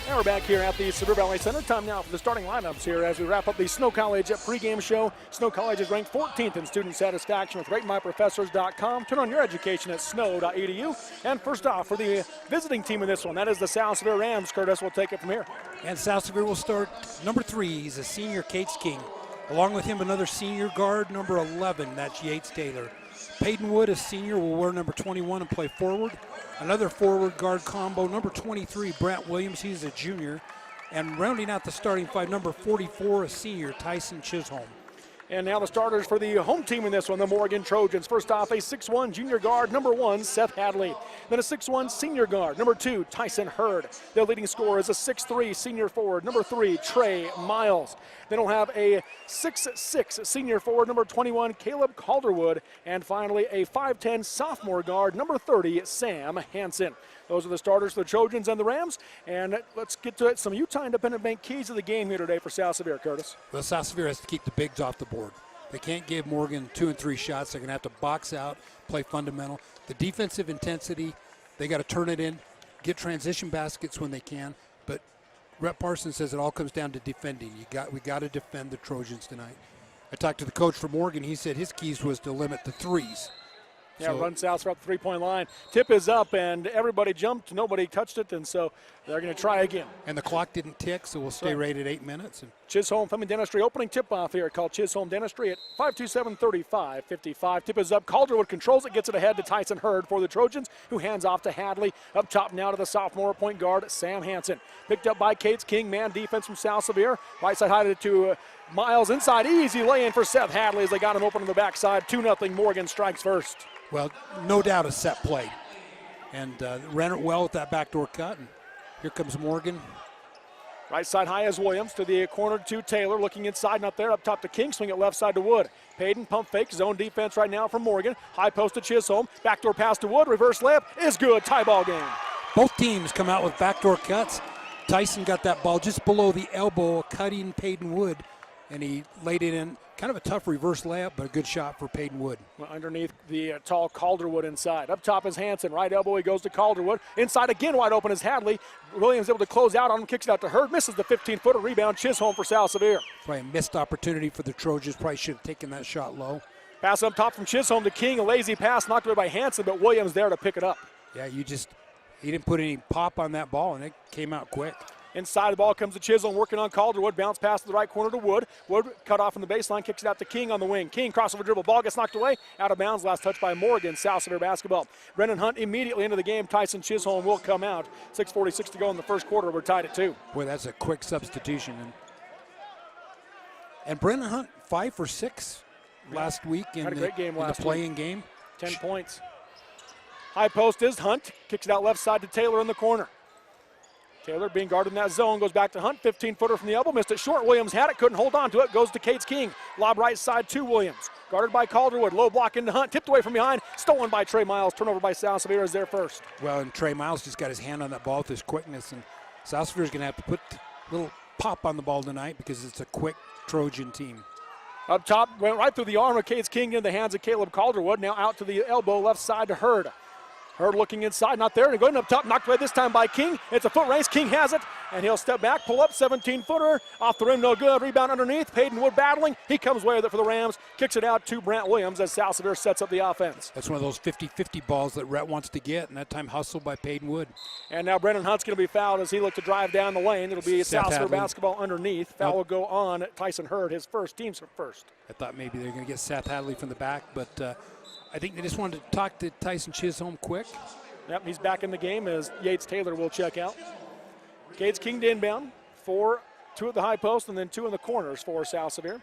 And we're back here at the Sevier Valley Center. Time now for the starting lineups here as we wrap up the Snow College pregame show. Snow College is ranked 14th in student satisfaction with RateMyProfessors.com. Turn on your education at snow.edu. And first off, for the visiting team in this one, that is the South Sevier Rams. Curtis will take it from here. And South Sevier will start number 3. He's a senior, Cates King. Along with him, another senior guard, number 11. That's Yates Taylor. Peyton Wood, a senior, will wear number 21 and play forward. Another forward guard combo, number 23, Brant Williams. He's a junior. And rounding out the starting 5, number 44, a senior, Tyson Chisholm. And now the starters for the home team in this one, the Morgan Trojans. First off, a 6'1 junior guard, number 1, Seth Hadley. Then a 6'1 senior guard, number 2, Tyson Hurd. Their leading scorer is a 6'3 senior forward, number 3, Trey Miles. Then we'll have a 6'6 senior forward, number 21, Caleb Calderwood. And finally, a 5'10 sophomore guard, number 30, Sam Hansen. Those are the starters for the Trojans and the Rams. And let's get to it. Some Utah Independent Bank keys of the game here today for South Sevier, Curtis. Well, South Sevier has to keep the bigs off the board. They can't give Morgan 2 and 3 shots. They're going to have to box out, play fundamental. The defensive intensity, they got to turn it in, get transition baskets when they can. But Rhett Parsons says it all comes down to defending. We got to defend the Trojans tonight. I talked to the coach for Morgan. He said his keys was to limit the threes. Yeah, run South up the three-point line. Tip is up, and everybody jumped. Nobody touched it, and so they're going to try again. And the clock didn't tick, so we'll stay right at 8 minutes. Chisholm Family Dentistry opening tip-off here called Chisholm Dentistry at 527-35-55. Tip is up. Calderwood controls it, gets it ahead to Tyson Hurd for the Trojans, who hands off to Hadley. Up top now to the sophomore point guard, Sam Hansen. Picked up by Cates King, man defense from South Sevier. Right side high to Miles inside. Easy lay-in for Seth Hadley as they got him open on the backside. 2-0. Morgan strikes first. Well, no doubt a set play. And ran it well with that backdoor cut. And here comes Morgan. Right side high is Williams to the corner to Taylor. Looking inside, not there. Up top to King. Swing it left side to Wood. Payton, pump fake. Zone defense right now from Morgan. High post to Chisholm. Backdoor pass to Wood. Reverse layup is good. Tie ball game. Both teams come out with backdoor cuts. Tyson got that ball just below the elbow, cutting Peyton Wood. And he laid it in. Kind of a tough reverse layup, but a good shot for Peyton Wood. Well, underneath the tall Calderwood inside. Up top is Hansen. Right elbow, he goes to Calderwood. Inside again, wide open is Hadley. Williams able to close out on him, kicks it out to Hurd. Misses the 15-footer rebound. Chisholm for South Sevier. Probably a missed opportunity for the Trojans. Probably should have taken that shot low. Pass up top from Chisholm to King. A lazy pass knocked away by Hansen, but Williams there to pick it up. Yeah, he didn't put any pop on that ball, and it came out quick. Inside the ball comes to Chisholm, working on Calderwood. Bounce pass to the right corner to Wood. Wood cut off from the baseline, kicks it out to King on the wing. King crossover dribble, ball gets knocked away. Out of bounds, last touch by Morgan. South Sevier basketball. Brennan Hunt immediately into the game. Tyson Chisholm will come out. 6:46 to go in the first quarter. We're tied at 2. Boy, that's a quick substitution. And Brennan Hunt, 5 for 6 last week in the playing game. 10 points. High post is Hunt. Kicks it out left side to Taylor in the corner. Taylor being guarded in that zone, goes back to Hunt, 15-footer from the elbow, missed it short. Williams had it, couldn't hold on to it, goes to Cates King. Lob right side to Williams. Guarded by Calderwood, low block into Hunt, tipped away from behind, stolen by Trey Miles. Turnover by South Sevier is there first. Well, and Trey Miles just got his hand on that ball with his quickness, and South Sevier is going to have to put a little pop on the ball tonight because it's a quick Trojan team. Up top, went right through the arm of Cates King in the hands of Caleb Calderwood. Now out to the elbow, left side to Hurd. Hurd looking inside, not there, and going up top, knocked away this time by King. It's a foot race, King has it, and he'll step back, pull up, 17-footer, off the rim, no good, rebound underneath, Peyton Wood battling, he comes away with it for the Rams, kicks it out to Brant Williams as South Sevier sets up the offense. That's one of those 50-50 balls that Rhett wants to get, and that time hustled by Peyton Wood. And now Brennan Hunt's going to be fouled as he looked to drive down the lane. It'll be South Sevier basketball underneath. Foul will go on Tyson Hurd, his team's first. I thought maybe they were going to get Seth Hadley from the back, but I think they just wanted to talk to Tyson Chisholm quick. Yep, he's back in the game as Yates Taylor will check out. Cates King to inbound. 2 at the high post and then 2 in the corners for South Sevier.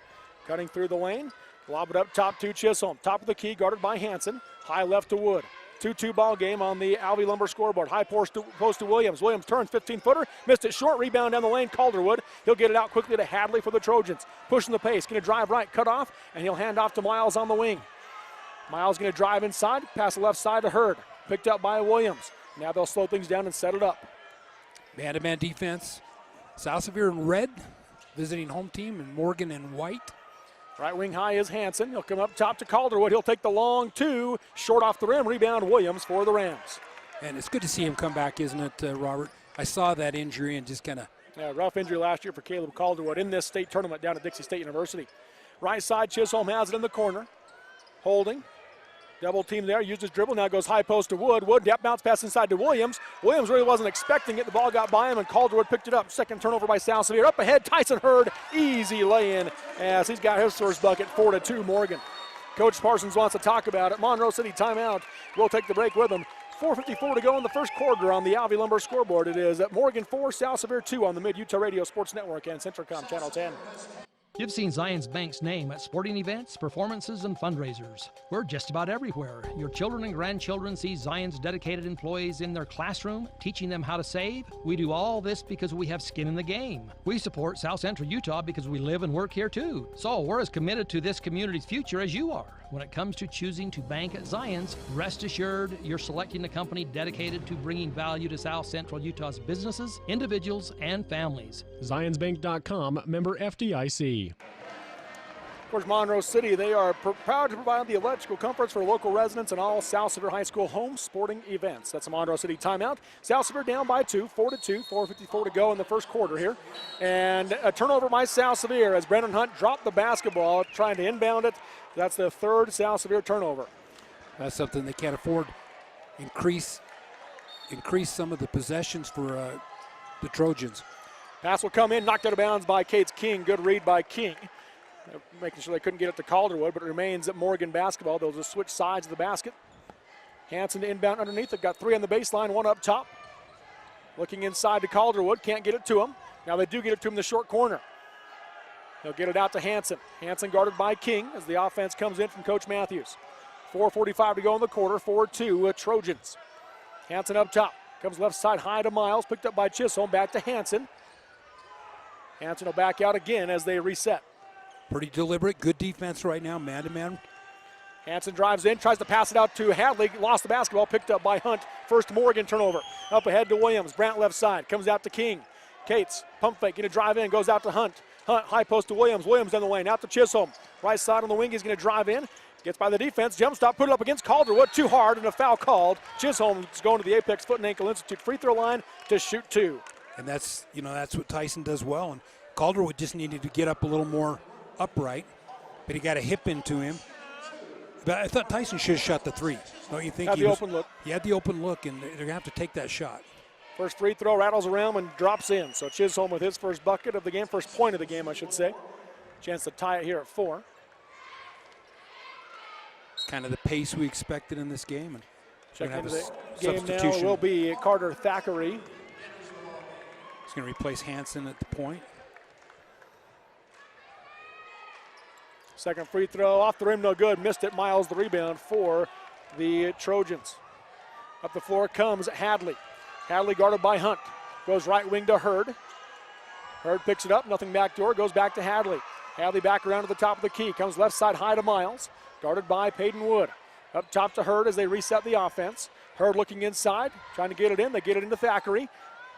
Cutting through the lane. Lob it up top to Chisholm. Top of the key, guarded by Hansen. High left to Wood. 2-2 ball game on the Alvey Lumber scoreboard. High post to Williams. Williams turns 15-footer. Missed it short. Rebound down the lane. Calderwood. He'll get it out quickly to Hadley for the Trojans. Pushing the pace. Going to drive right. Cut off. And he'll hand off to Miles on the wing. Miles going to drive inside. Pass the left side to Hurd. Picked up by Williams. Now they'll slow things down and set it up. Man-to-man defense. South Sevier in red, visiting home team, and Morgan in white. Right wing high is Hansen. He'll come up top to Calderwood. He'll take the long 2. Short off the rim. Rebound Williams for the Rams. And it's good to see him come back, isn't it, Robert? I saw that injury and just kind of. Yeah, rough injury last year for Caleb Calderwood in this state tournament down at Dixie State University. Right side, Chisholm has it in the corner. Holding. Double team there, used his dribble, now goes high post to Wood. Wood, gap bounce pass inside to Williams. Williams really wasn't expecting it. The ball got by him, and Calderwood picked it up. Second turnover by South Sevier. Up ahead, Tyson Hurd, easy lay-in as he's got his first bucket, 4-2 Morgan. Coach Parsons wants to talk about it. Monroe City timeout. We'll take the break with them. 4:54 to go in the first quarter on the Alvey Lumber scoreboard. It is at Morgan 4, South Sevier 2 on the Mid-Utah Radio Sports Network and Centricom Channel 10. You've seen Zions Bank's name at sporting events, performances, and fundraisers. We're just about everywhere. Your children and grandchildren see Zions' dedicated employees in their classroom, teaching them how to save. We do all this because we have skin in the game. We support South Central Utah because we live and work here too. So we're as committed to this community's future as you are. When it comes to choosing to bank at Zions, rest assured you're selecting a company dedicated to bringing value to South Central Utah's businesses, individuals, and families. ZionsBank.com, member FDIC. Of course, Monroe City, they are proud to provide the electrical comforts for local residents and all South Sevier High School home sporting events. That's a Monroe City timeout. South Sevier down by 2, 4-2, 4:54 to go in the first quarter here. And a turnover by South Sevier as Brennan Hunt dropped the basketball, trying to inbound it. That's the third South Sevier turnover. That's something they can't afford. Increase some of the possessions for the Trojans. Pass will come in, knocked out of bounds by Cates King. Good read by King. Making sure they couldn't get it to Calderwood, but it remains at Morgan basketball. They'll just switch sides of the basket. Hanson to inbound underneath. They've got 3 on the baseline, 1 up top. Looking inside to Calderwood, can't get it to him. Now they do get it to him in the short corner. They'll get it out to Hanson. Hanson guarded by King as the offense comes in from Coach Matthews. 4:45 to go in the quarter, 4-2 Trojans. Hanson up top, comes left side high to Miles, picked up by Chisholm, back to Hanson. Hanson will back out again as they reset. Pretty deliberate, good defense right now, man-to-man. Hanson drives in, tries to pass it out to Hadley, lost the basketball, picked up by Hunt. First Morgan turnover. Up ahead to Williams, Brandt left side, comes out to King. Cates, pump fake, gonna drive in, goes out to Hunt. Hunt, high post to Williams, Williams down the lane, out to Chisholm. Right side on the wing, he's gonna drive in. Gets by the defense, jump stop, put it up against Calderwood, too hard, and a foul called. Chisholm's going to the Apex Foot and Ankle Institute free throw line to shoot 2. And that's what Tyson does well, and Calderwood just needed to get up a little more upright, but he got a hip into him. But I thought Tyson should have shot the 3. Don't you think? Had the open look. He had the open look, and they're going to have to take that shot. First free throw rattles around and drops in. So Chisholm with his first bucket of the game, first point of the game, I should say. Chance to tie it here at 4. It's kind of the pace we expected in this game. And Check into the game now will be Carter Thackeray. He's going to replace Hanson at the point. Second free throw off the rim, no good. Missed it. Miles the rebound for the Trojans. Up the floor comes Hadley. Hadley guarded by Hunt. Goes right wing to Hurd. Hurd picks it up, nothing backdoor, goes back to Hadley. Hadley back around to the top of the key. Comes left side high to Miles. Guarded by Peyton Wood. Up top to Hurd as they reset the offense. Hurd looking inside, trying to get it in. They get it into Thackeray.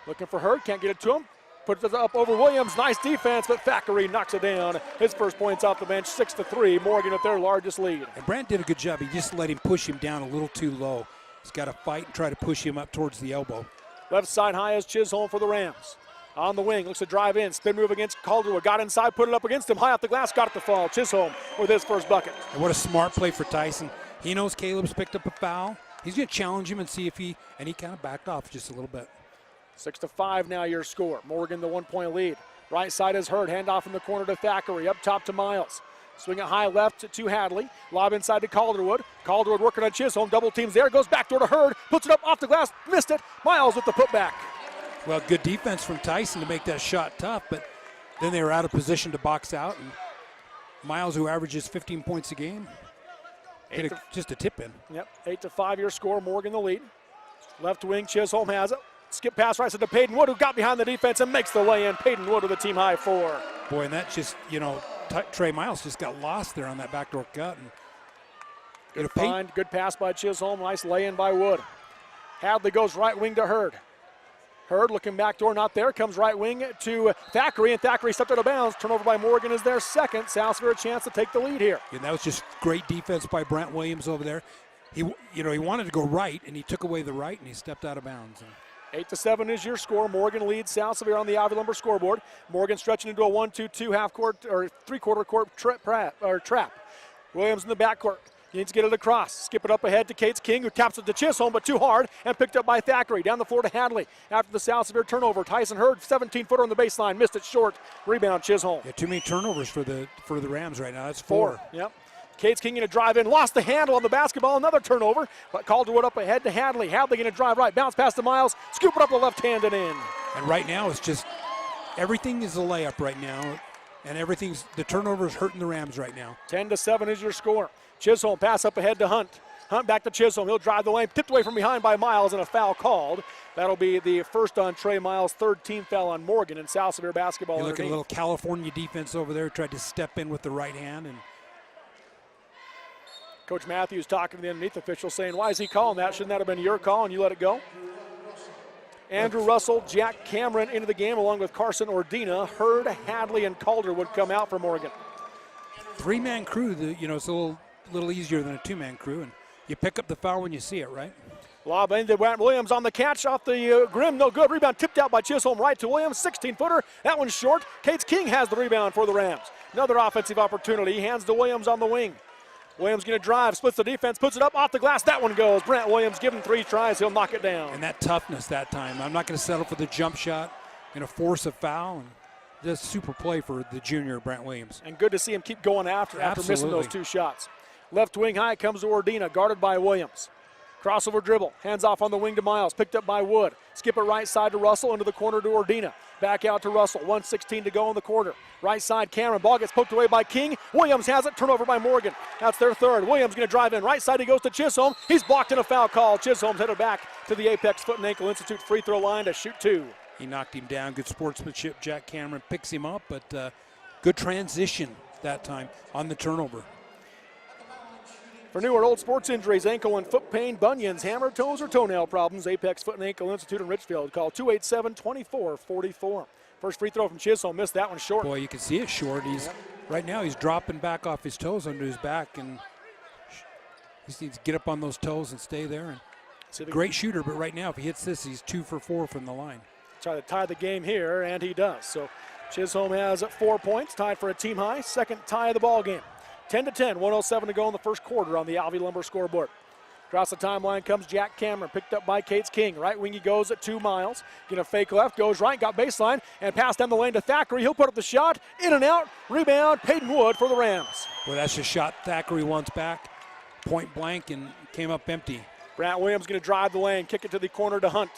Looking for Hurd, can't get it to him. Puts it up over Williams. Nice defense, but Thackeray knocks it down. His first points off the bench, 6-3. Morgan with their largest lead. And Brandt did a good job. He just let him push him down a little too low. He's got to fight and try to push him up towards the elbow. Left side high is Chisholm for the Rams. On the wing, looks to drive in. Spin move against Calderwood. Got inside, put it up against him. High off the glass, got it to fall. Chisholm with his first bucket. And what a smart play for Tyson. He knows Caleb's picked up a foul. He's going to challenge him and see if he kind of backed off just a little bit. 6-5 now your score. Morgan the 1-point lead. Right side is Hurd. Handoff in the corner to Thackeray. Up top to Miles. Swing it high left to Hadley. Lob inside to Calderwood. Calderwood working on Chisholm. Double teams there. Goes back door to Hurd. Puts it up off the glass. Missed it. Miles with the putback. Well, good defense from Tyson to make that shot tough, but then they were out of position to box out. And Miles, who averages 15 points a game, hit just a tip in. Yep, 8-5 your score. Morgan the lead. Left wing, Chisholm has it. Skip pass right side to Peyton Wood, who got behind the defense and makes the lay-in. Peyton Wood with a team high 4. Boy, and that just, Trey Miles just got lost there on that backdoor cut. And good find, good pass by Chisholm. Nice lay-in by Wood. Hadley goes right wing to Hurd. Hurd looking back door, not there. Comes right wing to Thackeray, and Thackeray stepped out of bounds. Turnover by Morgan is their second. South Sevier a chance to take the lead here. And that was just great defense by Brent Williams over there. He wanted to go right, and he took away the right, and he stepped out of bounds. 8-7 is your score. Morgan leads South Sevier on the Ivy Lumber scoreboard. Morgan stretching into a 1-2-2 half-court or three-quarter court trap. Williams in the backcourt. He needs to get it across. Skip it up ahead to Cates King, who taps it to Chisholm, but too hard, and picked up by Thackeray. Down the floor to Hadley. After the South Sevier turnover, Tyson Hurd, 17-footer on the baseline, missed it short. Rebound, Chisholm. Yeah, too many turnovers for the Rams right now. That's four. Yep. Cates King going to drive in, lost the handle on the basketball, another turnover, but Calderwood up ahead to Hadley. Hadley going to drive right, bounce past the Miles, scoop it up the left hand and in. And right now it's just everything is a layup right now, and the turnovers hurting the Rams right now. 10-7 is your score. Chisholm pass up ahead to Hunt. Hunt back to Chisholm. He'll drive the lane, tipped away from behind by Miles, and a foul called. That'll be the first on Trey Miles, third team foul on Morgan in South Sevier basketball. You look at a little California defense over there, tried to step in with the right hand, and Coach Matthews talking to the underneath official saying, why is he calling that? Shouldn't that have been your call and you let it go? Andrew Russell, Jack Cameron into the game along with Carson Ordina. Hurd, Hadley, and Calder would come out for Morgan. Three-man crew, it's a little easier than a two-man crew, and you pick up the foul when you see it, right? Lob into Williams on the catch off the grim, no good. Rebound tipped out by Chisholm right to Williams, 16-footer. That one's short. Cates King has the rebound for the Rams. Another offensive opportunity. He hands to Williams on the wing. Williams going to drive, splits the defense, puts it up off the glass. That one goes. Brent Williams given 3 tries. He'll knock it down. And that toughness that time. I'm not going to settle for the jump shot and force a foul. And just super play for the junior Brent Williams. And good to see him keep going after missing those 2 shots. Left wing high comes to Ordina, guarded by Williams. Crossover dribble, hands off on the wing to Miles, picked up by Wood. Skip it right side to Russell, into the corner to Ordina. Back out to Russell, 1:16 to go in the quarter. Right side, Cameron, ball gets poked away by King. Williams has it, turnover by Morgan. That's their third. Williams going to drive in. Right side, he goes to Chisholm. He's blocked in a foul call. Chisholm's headed back to the Apex Foot and Ankle Institute free throw line to shoot 2. He knocked him down. Good sportsmanship. Jack Cameron picks him up, but good transition that time on the turnover. For new or old sports injuries, ankle and foot pain, bunions, hammer toes, or toenail problems, Apex Foot and Ankle Institute in Richfield. Call 287-2444. First free throw from Chisholm, missed that one short. Boy, you can see it short. Right now he's dropping back off his toes under his back, and he just needs to get up on those toes and stay there. And great shooter, but right now if he hits this, he's 2 for 4 from the line. Try to tie the game here, and he does. So Chisholm has 4 points, tied for a team high, second tie of the ball game. 10-10, 1:07 to go in the first quarter on the Ivy Lumber scoreboard. Across the timeline comes Jack Cameron, picked up by Cates King. Right wing he goes at 2 Miles. Gonna fake left, goes right, got baseline, and pass down the lane to Thackeray. He'll put up the shot, in and out, rebound, Peyton Wood for the Rams. Well, that's a shot Thackeray wants back, point blank, and came up empty. Brant Williams gonna drive the lane, kick it to the corner to Hunt.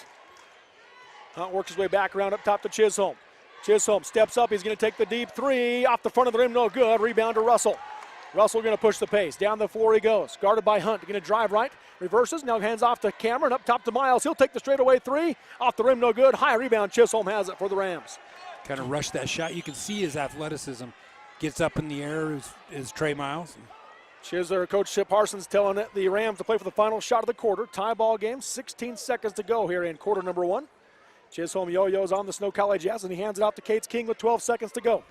Hunt works his way back around up top to Chisholm. Chisholm steps up, he's gonna take the deep 3, off the front of the rim, no good, rebound to Russell. Russell going to push the pace. Down the floor he goes. Guarded by Hunt. Going to drive right. Reverses. Now hands off to Cameron. Up top to Miles. He'll take the straightaway 3. Off the rim, no good. High rebound. Chisholm has it for the Rams. Kind of rushed that shot. You can see his athleticism. Gets up in the air is Trey Miles. Coach Chip Parsons telling the Rams to play for the final shot of the quarter. Tie ball game. 16 seconds to go here in quarter number 1. Chisholm yo-yos on the Snow College Jazz, and he hands it out to Cates King with 12 seconds to go.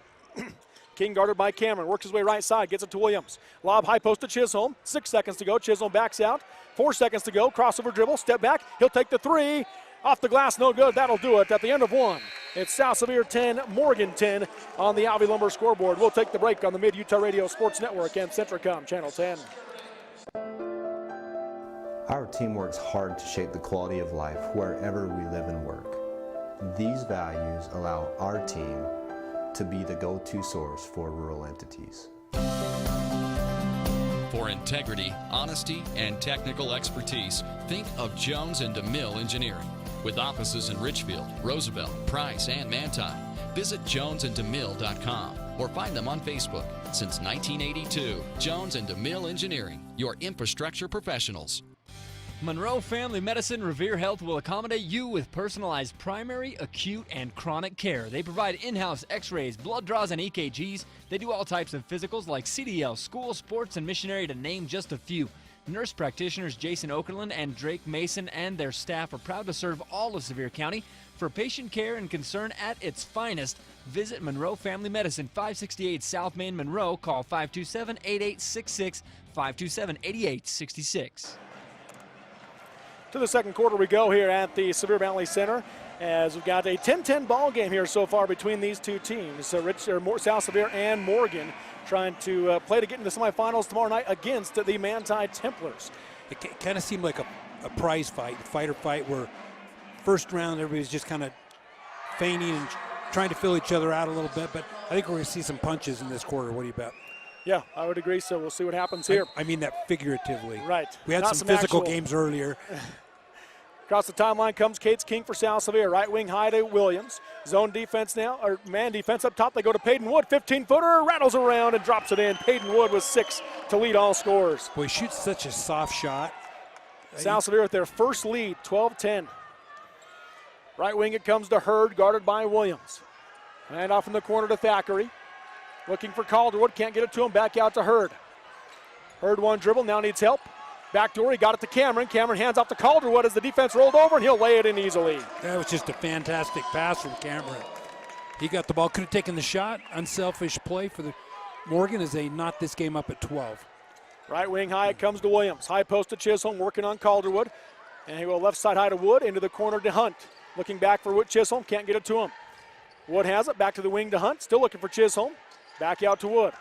King guarded by Cameron, works his way right side, gets it to Williams. Lob high post to Chisholm, 6 seconds to go. Chisholm backs out, 4 seconds to go. Crossover dribble, step back, he'll take the 3. Off the glass, no good, that'll do it at the end of 1. It's South Sevier 10, Morgan 10 on the Ivy Lumber scoreboard. We'll take the break on the Mid-Utah Radio Sports Network and Centricom Channel 10. Our team works hard to shape the quality of life wherever we live and work. These values allow our team to be the go-to source for rural entities. For integrity, honesty, and technical expertise, think of Jones & DeMille Engineering. With offices in Richfield, Roosevelt, Price, and Manti. Visit jonesanddemille.com or find them on Facebook. Since 1982, Jones & DeMille Engineering, your infrastructure professionals. Monroe Family Medicine Revere Health will accommodate you with personalized primary, acute, and chronic care. They provide in-house x-rays, blood draws, and EKGs. They do all types of physicals like CDL, school, sports, and missionary, to name just a few. Nurse practitioners Jason Okerlund and Drake Mason and their staff are proud to serve all of Sevier County. For patient care and concern at its finest, visit Monroe Family Medicine, 568 South Main, Monroe. Call 527-8866, 527-8866. To the second quarter we go here at the Sevier Valley Center, as we've got a 10-10 ball game here so far between these two teams. South Sevier and Morgan trying to play to get into the semifinals tomorrow night against the Manti Templars. It kind of seemed like a prize fight, fighter fight, where first round everybody's just kind of feigning and trying to fill each other out a little bit, but I think we're going to see some punches in this quarter. What do you bet? Yeah, I would agree, so we'll see what happens here. I mean that figuratively. Right. We had some physical games earlier. Across the timeline comes Cates King for South Sevier. Right wing high to Williams. Zone defense now, or man defense up top. They go to Peyton Wood. 15-footer, rattles around and drops it in. Peyton Wood with 6 to lead all scorers. Boy, he shoots such a soft shot. South Sevier with their first lead, 12-10. Right wing it comes to Hurd, guarded by Williams. And off in the corner to Thackeray. Looking for Calderwood, can't get it to him. Back out to Hurd. Hurd one dribble, now needs help. Backdoor, he got it to Cameron. Cameron hands off to Calderwood as the defense rolled over, and he'll lay it in easily. That was just a fantastic pass from Cameron. He got the ball, could have taken the shot. Unselfish play for the Morgan as they knot this game up at 12. Right wing high, it comes to Williams. High post to Chisholm, working on Calderwood. And he will left side high to Wood, into the corner to Hunt. Looking back for Wood, Chisholm, can't get it to him. Wood has it, back to the wing to Hunt, still looking for Chisholm. Back out to Wood.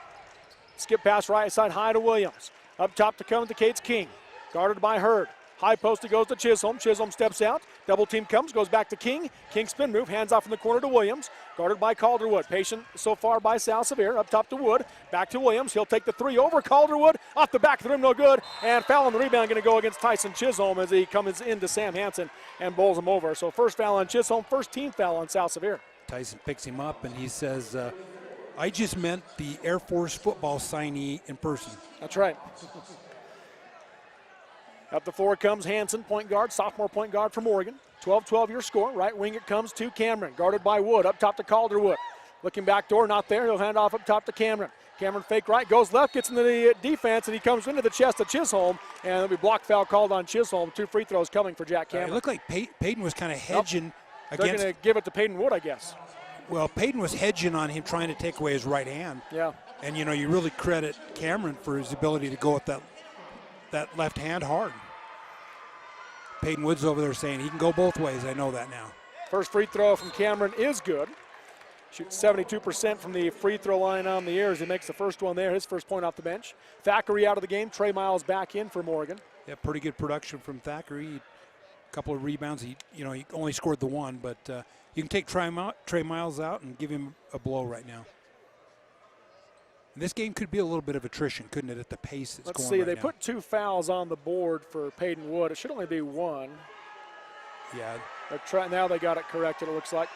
Skip pass right side high to Williams. Up top to come to Cates King. Guarded by Hurd. High post, it goes to Chisholm. Chisholm steps out. Double team comes, goes back to King. King spin move, hands off in the corner to Williams. Guarded by Calderwood. Patient so far by South Sevier. Up top to Wood. Back to Williams. He'll take the 3 over Calderwood. Off the back of the rim, no good. And foul on the rebound going to go against Tyson Chisholm as he comes into Sam Hansen and bowls him over. So first foul on Chisholm, first team foul on South Sevier. Tyson picks him up and he says, I just meant the Air Force football signee in person. That's right. Up the floor comes Hansen, point guard, sophomore point guard for Morgan. 12-12 your score. Right wing it comes to Cameron, guarded by Wood. Up top to Calderwood. Looking back door, not there. He'll hand off up top to Cameron. Cameron fake right, goes left, gets into the defense, and he comes into the chest of Chisholm. And there'll be block foul called on Chisholm. 2 free throws coming for Jack Cameron. It looked like Peyton was kind of hedging against. They're going to give it to Peyton Wood, I guess. Well, Peyton was hedging on him, trying to take away his right hand. Yeah. And, you know, you really credit Cameron for his ability to go with that left hand hard. Peyton Wood's over there saying he can go both ways. I know that now. First free throw from Cameron is good. Shoots 72% from the free throw line on the air as he makes the first one there. His first point off the bench. Thackeray out of the game. Trey Miles back in for Morgan. Yeah, pretty good production from Thackeray. A couple of rebounds. He only scored the 1, but you can take Trey Miles out and give him a blow right now. And this game could be a little bit of attrition, couldn't it, at the pace it's Let's going see, right they now. put 2 fouls on the board for Peyton Wood. It should only be 1. Yeah. Now they got it corrected, it looks like.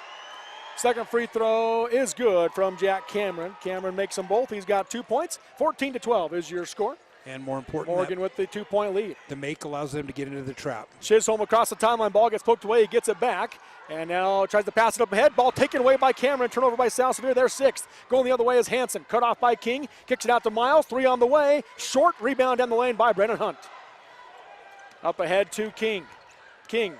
Second free throw is good from Jack Cameron. Cameron makes them both. He's got 2 points. 14-12 is your score. And more important, Morgan with the 2-point lead. the make allows them to get into the trap. Chisholm across the timeline. Ball gets poked away. He gets it back. And now tries to pass it up ahead. Ball taken away by Cameron. Turnover by South Sevier. They're 6th. Going the other way is Hansen. Cut off by King. Kicks it out to Miles. 3 on the way. Short rebound down the lane by Brennan Hunt. Up ahead to King. King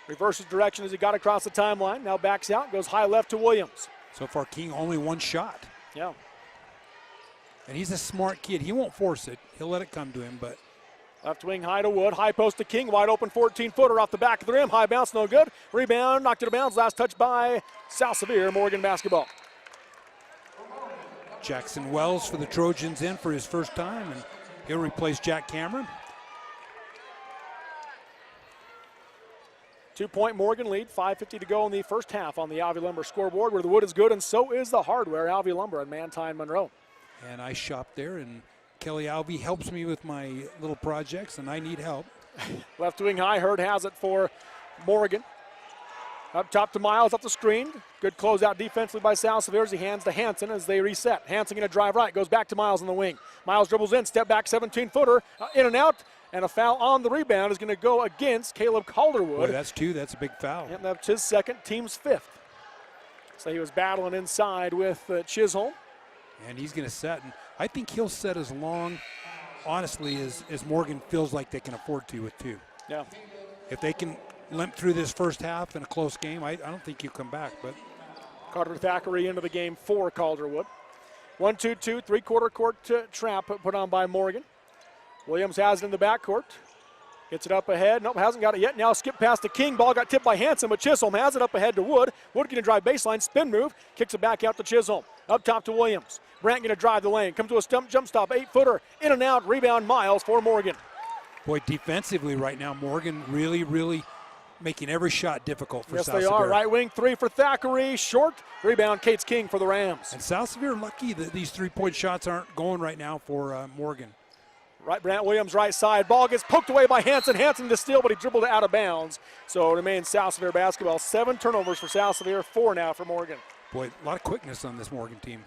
reverses direction as he got across the timeline. Now backs out. Goes high left to Williams. So far, King only 1 shot. Yeah. And he's a smart kid. He won't force it. He'll let it come to him, but Left wing high to Wood. High post to King. Wide open 14-footer off the back of the rim. High bounce, no good. Rebound, knocked it out of bounds. Last touch by South Sevier. Morgan basketball. Jackson Wells for the Trojans in for his first time, and he'll replace Jack Cameron. 2-point Morgan lead. 5:50 to go in the first half on the Alvey Lumber scoreboard, where the wood is good and so is the hardware. Alvey Lumber in Manti and Monroe. And I shop there, and Kelly Alvey helps me with my little projects, and I need help. Left wing high. Hurd has it for Morgan. Up top to Miles, up the screen. Good closeout defensively by South Sevier as he hands to Hansen as they reset. Hansen going to drive right, goes back to Miles on the wing. Miles dribbles in, step back, 17-footer, in and out, and a foul on the rebound is going to go against Caleb Calderwood. Boy, that's 2. That's a big foul. And that's his second, team's 5th. So he was battling inside with Chisholm. And he's going to set, and I think he'll set as long, honestly, as Morgan feels like they can afford to with 2. Yeah. If they can limp through this first half in a close game, I don't think he'll come back. But Carter Thackeray into the game for Calderwood. 1-2-2, 3-quarter court trap put on by Morgan. Williams has it in the backcourt. Gets it up ahead. Nope, hasn't got it yet. Now skip past to King. Ball got tipped by Hanson, but Chisholm has it up ahead to Wood. Wood going to drive baseline, spin move, kicks it back out to Chisholm. Up top to Williams. Brandt going to drive the lane. Comes to a stump jump stop, 8-footer. In and out, rebound Miles for Morgan. Boy, defensively right now, Morgan really making every shot difficult for Yes, South they are. Sevier. Right wing three for Thackeray. Short. Rebound, Cates King for the Rams. And South Sevier lucky that these three-point shots aren't going right now for Morgan. Right, Brant Williams right side. Ball gets poked away by Hanson. Hanson to steal, but he dribbled out of bounds. So it remains South Sevier basketball. 7 turnovers for South Sevier, 4 now for Morgan. Boy, a lot of quickness on this Morgan team.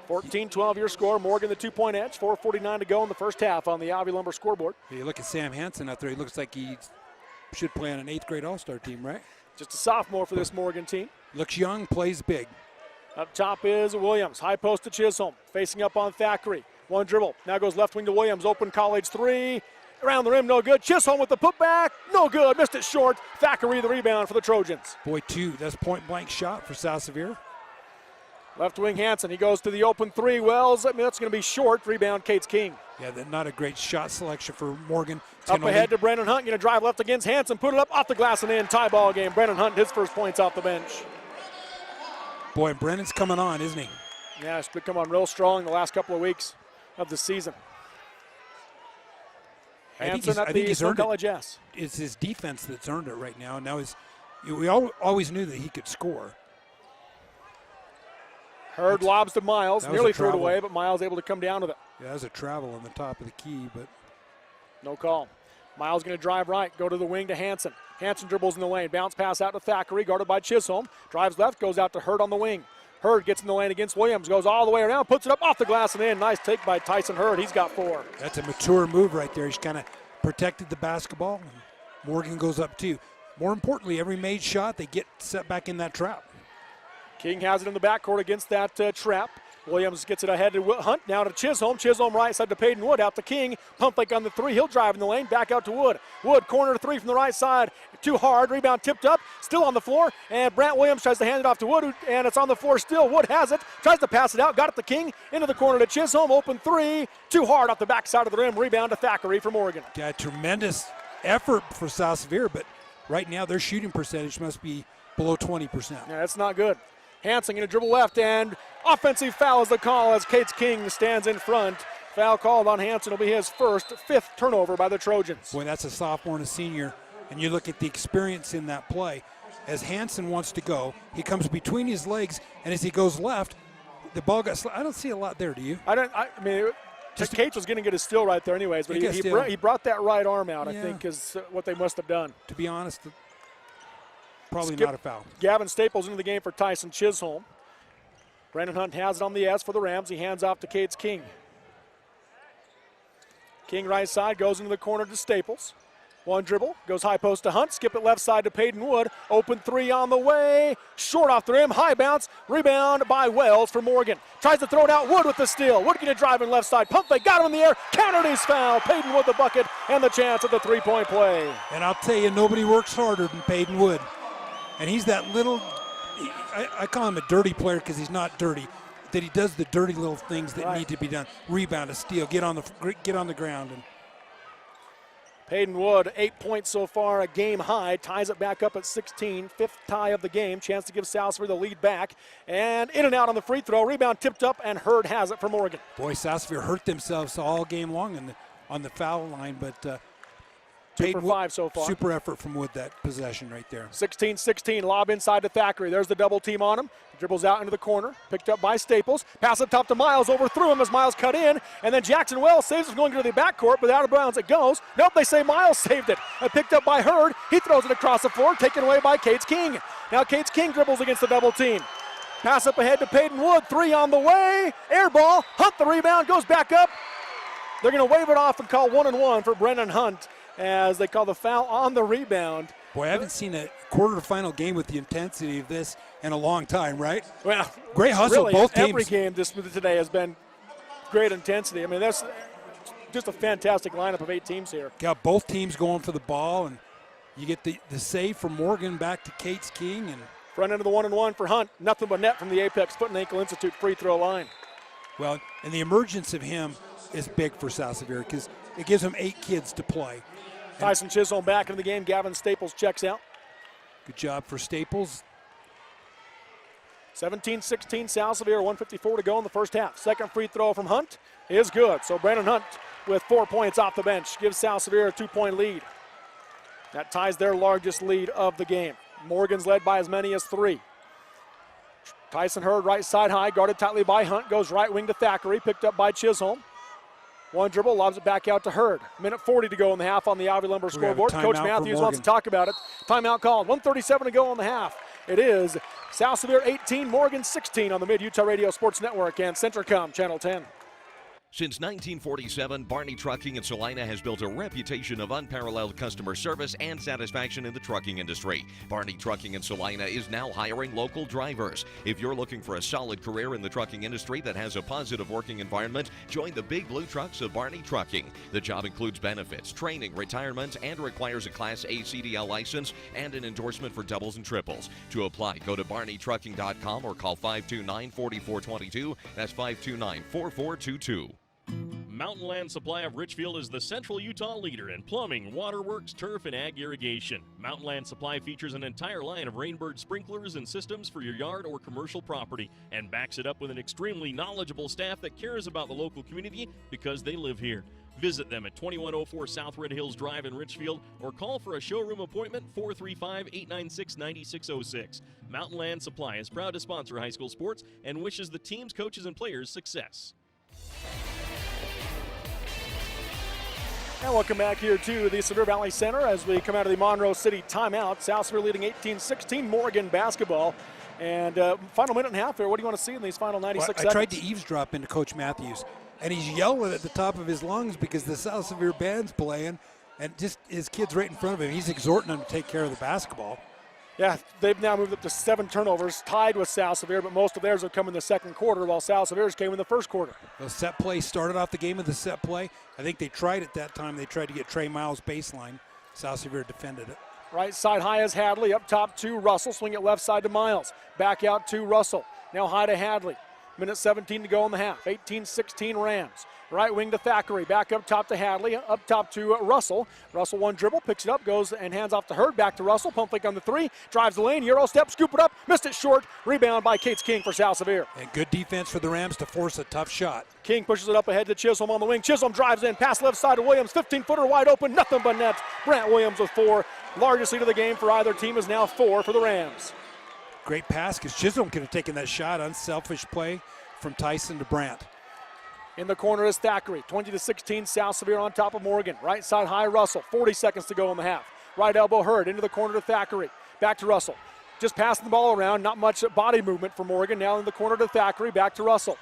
14-12 your score. Morgan the 2-point edge. 4:49 to go in the first half on the Ivy Lumber scoreboard. You look at Sam Hanson out there. He looks like he should play on an 8th grade All-Star team, right? Just a sophomore for this Morgan team. Looks young, plays big. Up top is Williams. High post to Chisholm. Facing up on Thackeray. One dribble. Now goes left wing to Williams. Open college three. Around the rim, no good. Chisholm with the putback. No good. Missed it short. Thackeray the rebound for the Trojans. Boy, that's point-blank shot for South Sevier. Left wing Hanson. He goes to the open three. Wells. I mean, that's going to be short. Rebound Cates King. Yeah, not a great shot selection for Morgan. Up ahead to Brennan Hunt. Going to drive left against Hanson. Put it up off the glass and in. Tie ball game. Brennan Hunt, his first points off the bench. Boy, Brennan's coming on, isn't he? Yeah, he's become on real strong the last couple of weeks of the season. Hanson at the Eastern College S. It's his defense that's earned it right now. Now we always knew that he could score. Hurd lobs to Miles, nearly threw it away, but Miles able to come down with it. Yeah, that was a travel on the top of the key, but no call. Miles going to drive right, go to the wing to Hanson. Hanson dribbles in the lane, bounce pass out to Thackeray, guarded by Chisholm. Drives left, goes out to Hurd on the wing. Hurd gets in the lane against Williams, goes all the way around, puts it up off the glass and in. Nice take by Tyson Hurd. He's got 4. That's a mature move right there. He's kind of protected the basketball. And Morgan goes up too. More importantly, every made shot, they get set back in that trap. King has it in the backcourt against that trap. Williams gets it ahead to Hunt, now to Chisholm. Chisholm right side to Peyton Wood, out to King. Pump fake on the 3, he'll drive in the lane, back out to Wood. Wood, corner 3 from the right side, too hard, rebound tipped up, still on the floor, and Brant Williams tries to hand it off to Wood, and it's on the floor still. Wood has it, tries to pass it out, got it to King, into the corner to Chisholm, open 3, too hard off the backside of the rim, rebound to Thackeray for Morgan. Got tremendous effort for South Sevier, but right now their shooting percentage must be below 20%. Yeah, that's not good. Hanson going to dribble left, and offensive foul is the call as Cates King stands in front. Foul called on Hanson will be his first, 5th turnover by the Trojans. Boy, that's a sophomore and a senior, and you look at the experience in that play. As Hanson wants to go, he comes between his legs, and as he goes left, the ball got I don't see a lot there, do you? I mean, Cates was going to get a steal right there anyways, but he brought that right arm out, I think, is what they must have done. To be honest, probably not a foul. Gavin Staples into the game for Tyson Chisholm. Brandon Hunt has it on the S for the Rams. He hands off to Cates King. King right side goes into the corner to Staples. One dribble, goes high post to Hunt. Skip it left side to Peyton Wood. Open 3 on the way. Short off the rim, high bounce. Rebound by Wells for Morgan. Tries to throw it out, Wood with the steal. Wood going to drive in left side. Pump fake, got him in the air. Countered his foul. Peyton Wood the bucket and the chance at the 3-point play. And I'll tell you, nobody works harder than Peyton Wood. And he's that little, I call him a dirty player because he's not dirty, that he does the dirty little things that need to be done. Rebound, a steal, get on the ground. And Peyton Wood, 8 points so far, a game high, ties it back up at 16, 5th tie of the game. Chance to give South Sevier the lead back. And in and out on the free throw, rebound tipped up, and Hurd has it for Morgan. Boy, South Sevier hurt themselves all game long on the foul line, but 2 for 5 so far. Super effort from Wood, that possession right there. 16-16, lob inside to Thackeray. There's the double team on him. Dribbles out into the corner, picked up by Staples. Pass up top to Miles, overthrew him as Miles cut in. And then Jackson Wells saves it going to the backcourt, but out of bounds it goes. Nope, they say Miles saved it. Picked up by Hurd. He throws it across the floor, taken away by Cates King. Now Cates King dribbles against the double team. Pass up ahead to Peyton Wood, 3 on the way. Air ball, Hunt the rebound, goes back up. They're going to wave it off and call 1-1 for Brennan Hunt, as they call the foul on the rebound. Boy, I haven't seen a quarterfinal game with the intensity of this in a long time, right? Well, great hustle, really, both teams. Every game today has been great intensity. I mean, that's just a fantastic lineup of 8 teams here. Got both teams going for the ball, and you get the save from Morgan back to Cates King. And front end of the 1-1 for Hunt. Nothing but net from the Apex Foot and Ankle Institute free throw line. Well, and the emergence of him is big for South Sevier because it gives them 8 kids to play. Tyson Chisholm back in the game. Gavin Staples checks out. Good job for Staples. 17-16 South Sevier, 1:54 to go in the first half. Second free throw from Hunt is good. So Brandon Hunt with 4 points off the bench gives South Sevier a 2-point lead. That ties their largest lead of the game. Morgan's led by as many as 3. Tyson Hurd right side high, guarded tightly by Hunt, goes right wing to Thackeray, picked up by Chisholm. One dribble, lobs it back out to Hurd. Minute 40 to go in the half on the Ivy Lumber scoreboard. Coach Matthews wants to talk about it. Timeout called. 1:37 to go in the half. It is South Sevier 18, Morgan 16 on the Mid-Utah Radio Sports Network and Centricom Channel 10. Since 1947, Barney Trucking in Salina has built a reputation of unparalleled customer service and satisfaction in the trucking industry. Barney Trucking in Salina is now hiring local drivers. If you're looking for a solid career in the trucking industry that has a positive working environment, join the big blue trucks of Barney Trucking. The job includes benefits, training, retirement, and requires a Class A CDL license and an endorsement for doubles and triples. To apply, go to barneytrucking.com or call 529-4422. That's 529-4422. Mountain Land Supply of Richfield is the Central Utah leader in plumbing, waterworks, turf, and ag irrigation. Mountain Land Supply features an entire line of Rainbird sprinklers and systems for your yard or commercial property and backs it up with an extremely knowledgeable staff that cares about the local community because they live here. Visit them at 2104 South Red Hills Drive in Richfield or call for a showroom appointment 435-896-9606. Mountain Land Supply is proud to sponsor high school sports and wishes the teams, coaches, and players success. And welcome back here to the Sevier Valley Center as we come out of the Monroe City timeout. South Sevier leading 18-16, Morgan basketball. And final minute and a half here. What do you want to see in these final 96 seconds? I tried to eavesdrop into Coach Matthews, and he's yelling at the top of his lungs because the South Sevier band's playing, and just his kid's right in front of him. He's exhorting them to take care of the basketball. Yeah, they've now moved up to 7 turnovers, tied with South Sevier, but most of theirs have come in the second quarter, while South Sevier's came in the first quarter. The set play started off the game with the set play. I think they tried it that time. They tried to get Trey Miles baseline. South Sevier defended it. Right side high is Hadley, up top to Russell, swing it left side to Miles. Back out to Russell, now high to Hadley. Minute 17 to go in the half, 18-16 Rams. Right wing to Thackeray, back up top to Hadley, up top to Russell. Russell one dribble, picks it up, goes and hands off to Hurd, back to Russell, pump fake on the 3, drives the lane, Euro step, scoop it up, missed it short, rebound by Cates King for South Sevier. And good defense for the Rams to force a tough shot. King pushes it up ahead to Chisholm on the wing. Chisholm drives in, pass left side to Williams, 15-footer wide open, nothing but net. Brant Williams with 4. Largest lead of the game for either team is now 4 for the Rams. Great pass because Chisholm could have taken that shot, unselfish play from Tyson to Brant. In the corner is Thackeray, 20-16, South Sevier on top of Morgan. Right side high, Russell, 40 seconds to go in the half. Right elbow Hurd, into the corner to Thackeray. Back to Russell, just passing the ball around, not much body movement for Morgan. Now in the corner to Thackeray, back to Russell.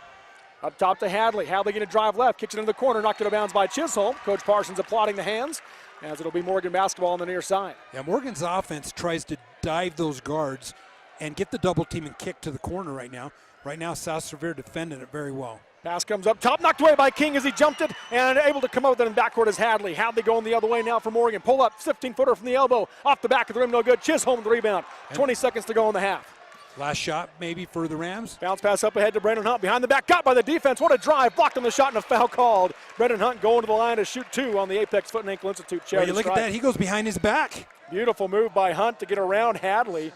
Up top to Hadley, Hadley going to drive left, kicks it into the corner, knocked it out of bounds by Chisholm. Coach Parsons applauding the hands, as it'll be Morgan basketball on the near side. Yeah, Morgan's offense tries to dive those guards and get the double team and kick to the corner right now. Right now, South Sevier defending it very well. Pass comes up top, knocked away by King as he jumped it, and able to come out with it in backcourt is Hadley. Hadley going the other way now for Morgan. Pull up, 15-footer from the elbow, off the back of the rim, no good. Chisholm the rebound. 20 seconds to go in the half. Last shot maybe for the Rams. Bounce pass up ahead to Brendan Hunt. Behind the back, got by the defense. What a drive, blocked on the shot and a foul called. Brendan Hunt going to the line to shoot 2 on the Apex Foot and Ankle Institute charity You look strike. at that, he goes behind his back. Beautiful move by Hunt to get around Hadley.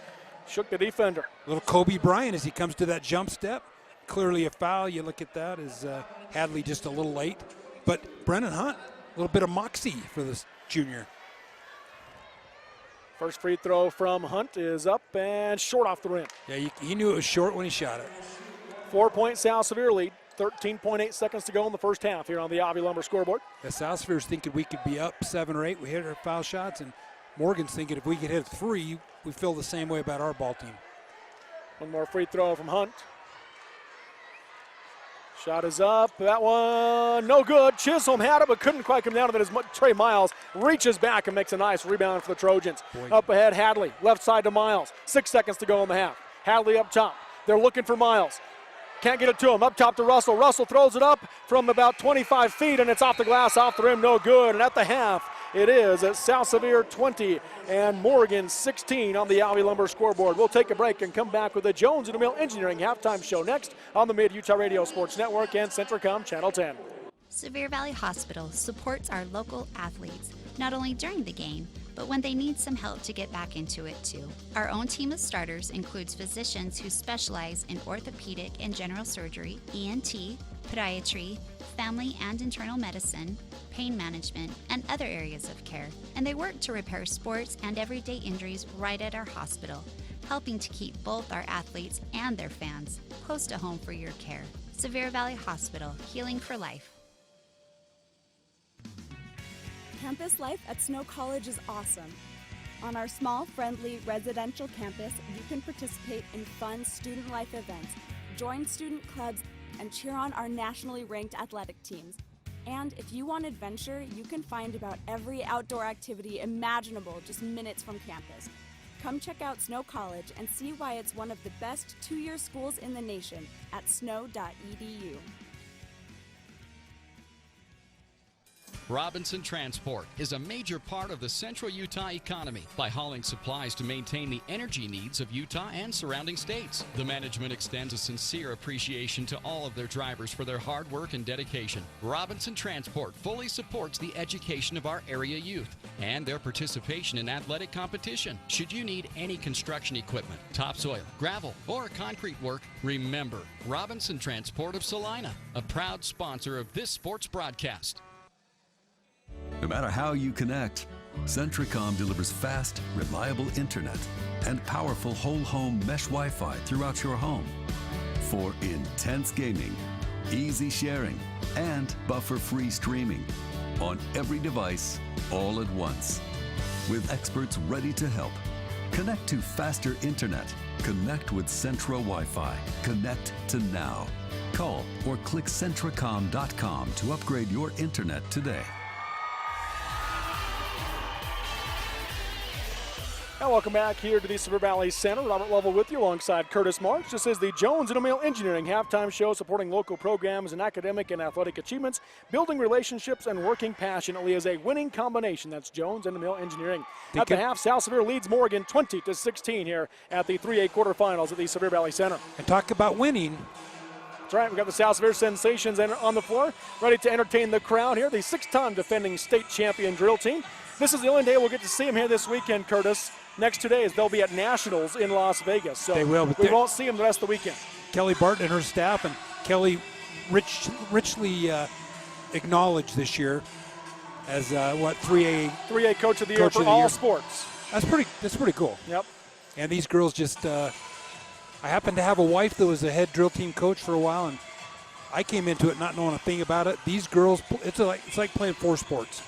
Shook the defender. Little Kobe Bryant as he comes to that jump step. Clearly a foul. You look at that as Hadley just a little late. But Brendan Hunt, a little bit of moxie for this junior. First free throw from Hunt is up and short off the rim. Yeah, he knew it was short when he shot it. 4-point South Sevier lead. 13.8 seconds to go in the first half here on the Ivy Lumber scoreboard. The South Sevier's thinking we could be up 7 or 8. We hit our foul shots, and Morgan's thinking if we could hit 3, we feel the same way about our ball team. One more free throw from Hunt. Shot is up. That one no good. Chisholm had it but couldn't quite come down to it as Trey Miles reaches back and makes a nice rebound for the Trojans. Up ahead, Hadley. Left side to Miles. 6 seconds to go in the half. Hadley up top. They're looking for Miles. Can't get it to him. Up top to Russell. Russell throws it up from about 25 feet, and it's off the glass, off the rim, no good. And at the half, it is at South Sevier 20 and Morgan 16 on the Ivy Lumber scoreboard. We'll take a break and come back with the Jones and DeMille Engineering halftime show next on the Mid-Utah Radio Sports Network and Centricom Channel 10. Sevier Valley Hospital supports our local athletes, not only during the game, but when they need some help to get back into it too. Our own team of starters includes physicians who specialize in orthopedic and general surgery, ENT, podiatry, family and internal medicine, pain management, and other areas of care. And they work to repair sports and everyday injuries right at our hospital, helping to keep both our athletes and their fans close to home for your care. Sevier Valley Hospital, healing for life. Campus life at Snow College is awesome. On our small, friendly residential campus, you can participate in fun student life events, join student clubs, and cheer on our nationally ranked athletic teams. And if you want adventure, you can find about every outdoor activity imaginable just minutes from campus. Come check out Snow College and see why it's one of the best two-year schools in the nation at snow.edu. Robinson Transport is a major part of the central Utah economy by hauling supplies to maintain the energy needs of Utah and surrounding states. The management extends a sincere appreciation to all of their drivers for their hard work and dedication. Robinson Transport fully supports the education of our area youth and their participation in athletic competition. Should you need any construction equipment, topsoil, gravel, or concrete work, remember Robinson Transport of Salina, a proud sponsor of this sports broadcast. No matter how you connect, Centricom delivers fast, reliable internet and powerful whole home mesh Wi-Fi throughout your home for intense gaming, easy sharing, and buffer-free streaming on every device all at once. With experts ready to help. Connect to faster internet. Connect with Centra Wi-Fi. Connect to now. Call or click Centricom.com to upgrade your internet today. And welcome back here to the Sevier Valley Center. Robert Lovell with you alongside Curtis Marks. This is the Jones and O'Meal Engineering halftime show supporting local programs and academic and athletic achievements, building relationships, and working passionately as a winning combination. That's Jones and O'Meal Engineering. At the half, South Sevier leads Morgan 20-16 here at the 3A quarterfinals at the Sevier Valley Center. And talk about winning. That's right. We've got the South Sevier Sensations on the floor, ready to entertain the crowd here. The six-time defending state champion drill team. This is the only day we'll get to see them here this weekend, Curtis. Next 2 days, they'll be at Nationals in Las Vegas. So they will, but we won't see them the rest of the weekend. Kelly Barton and her staff, and Kelly richly acknowledged this year as 3A Coach of the Year for all sports. That's pretty cool. Yep. And these girls just, I happened to have a wife that was a head drill team coach for a while, and I came into it not knowing a thing about it. These girls, it's like playing four sports.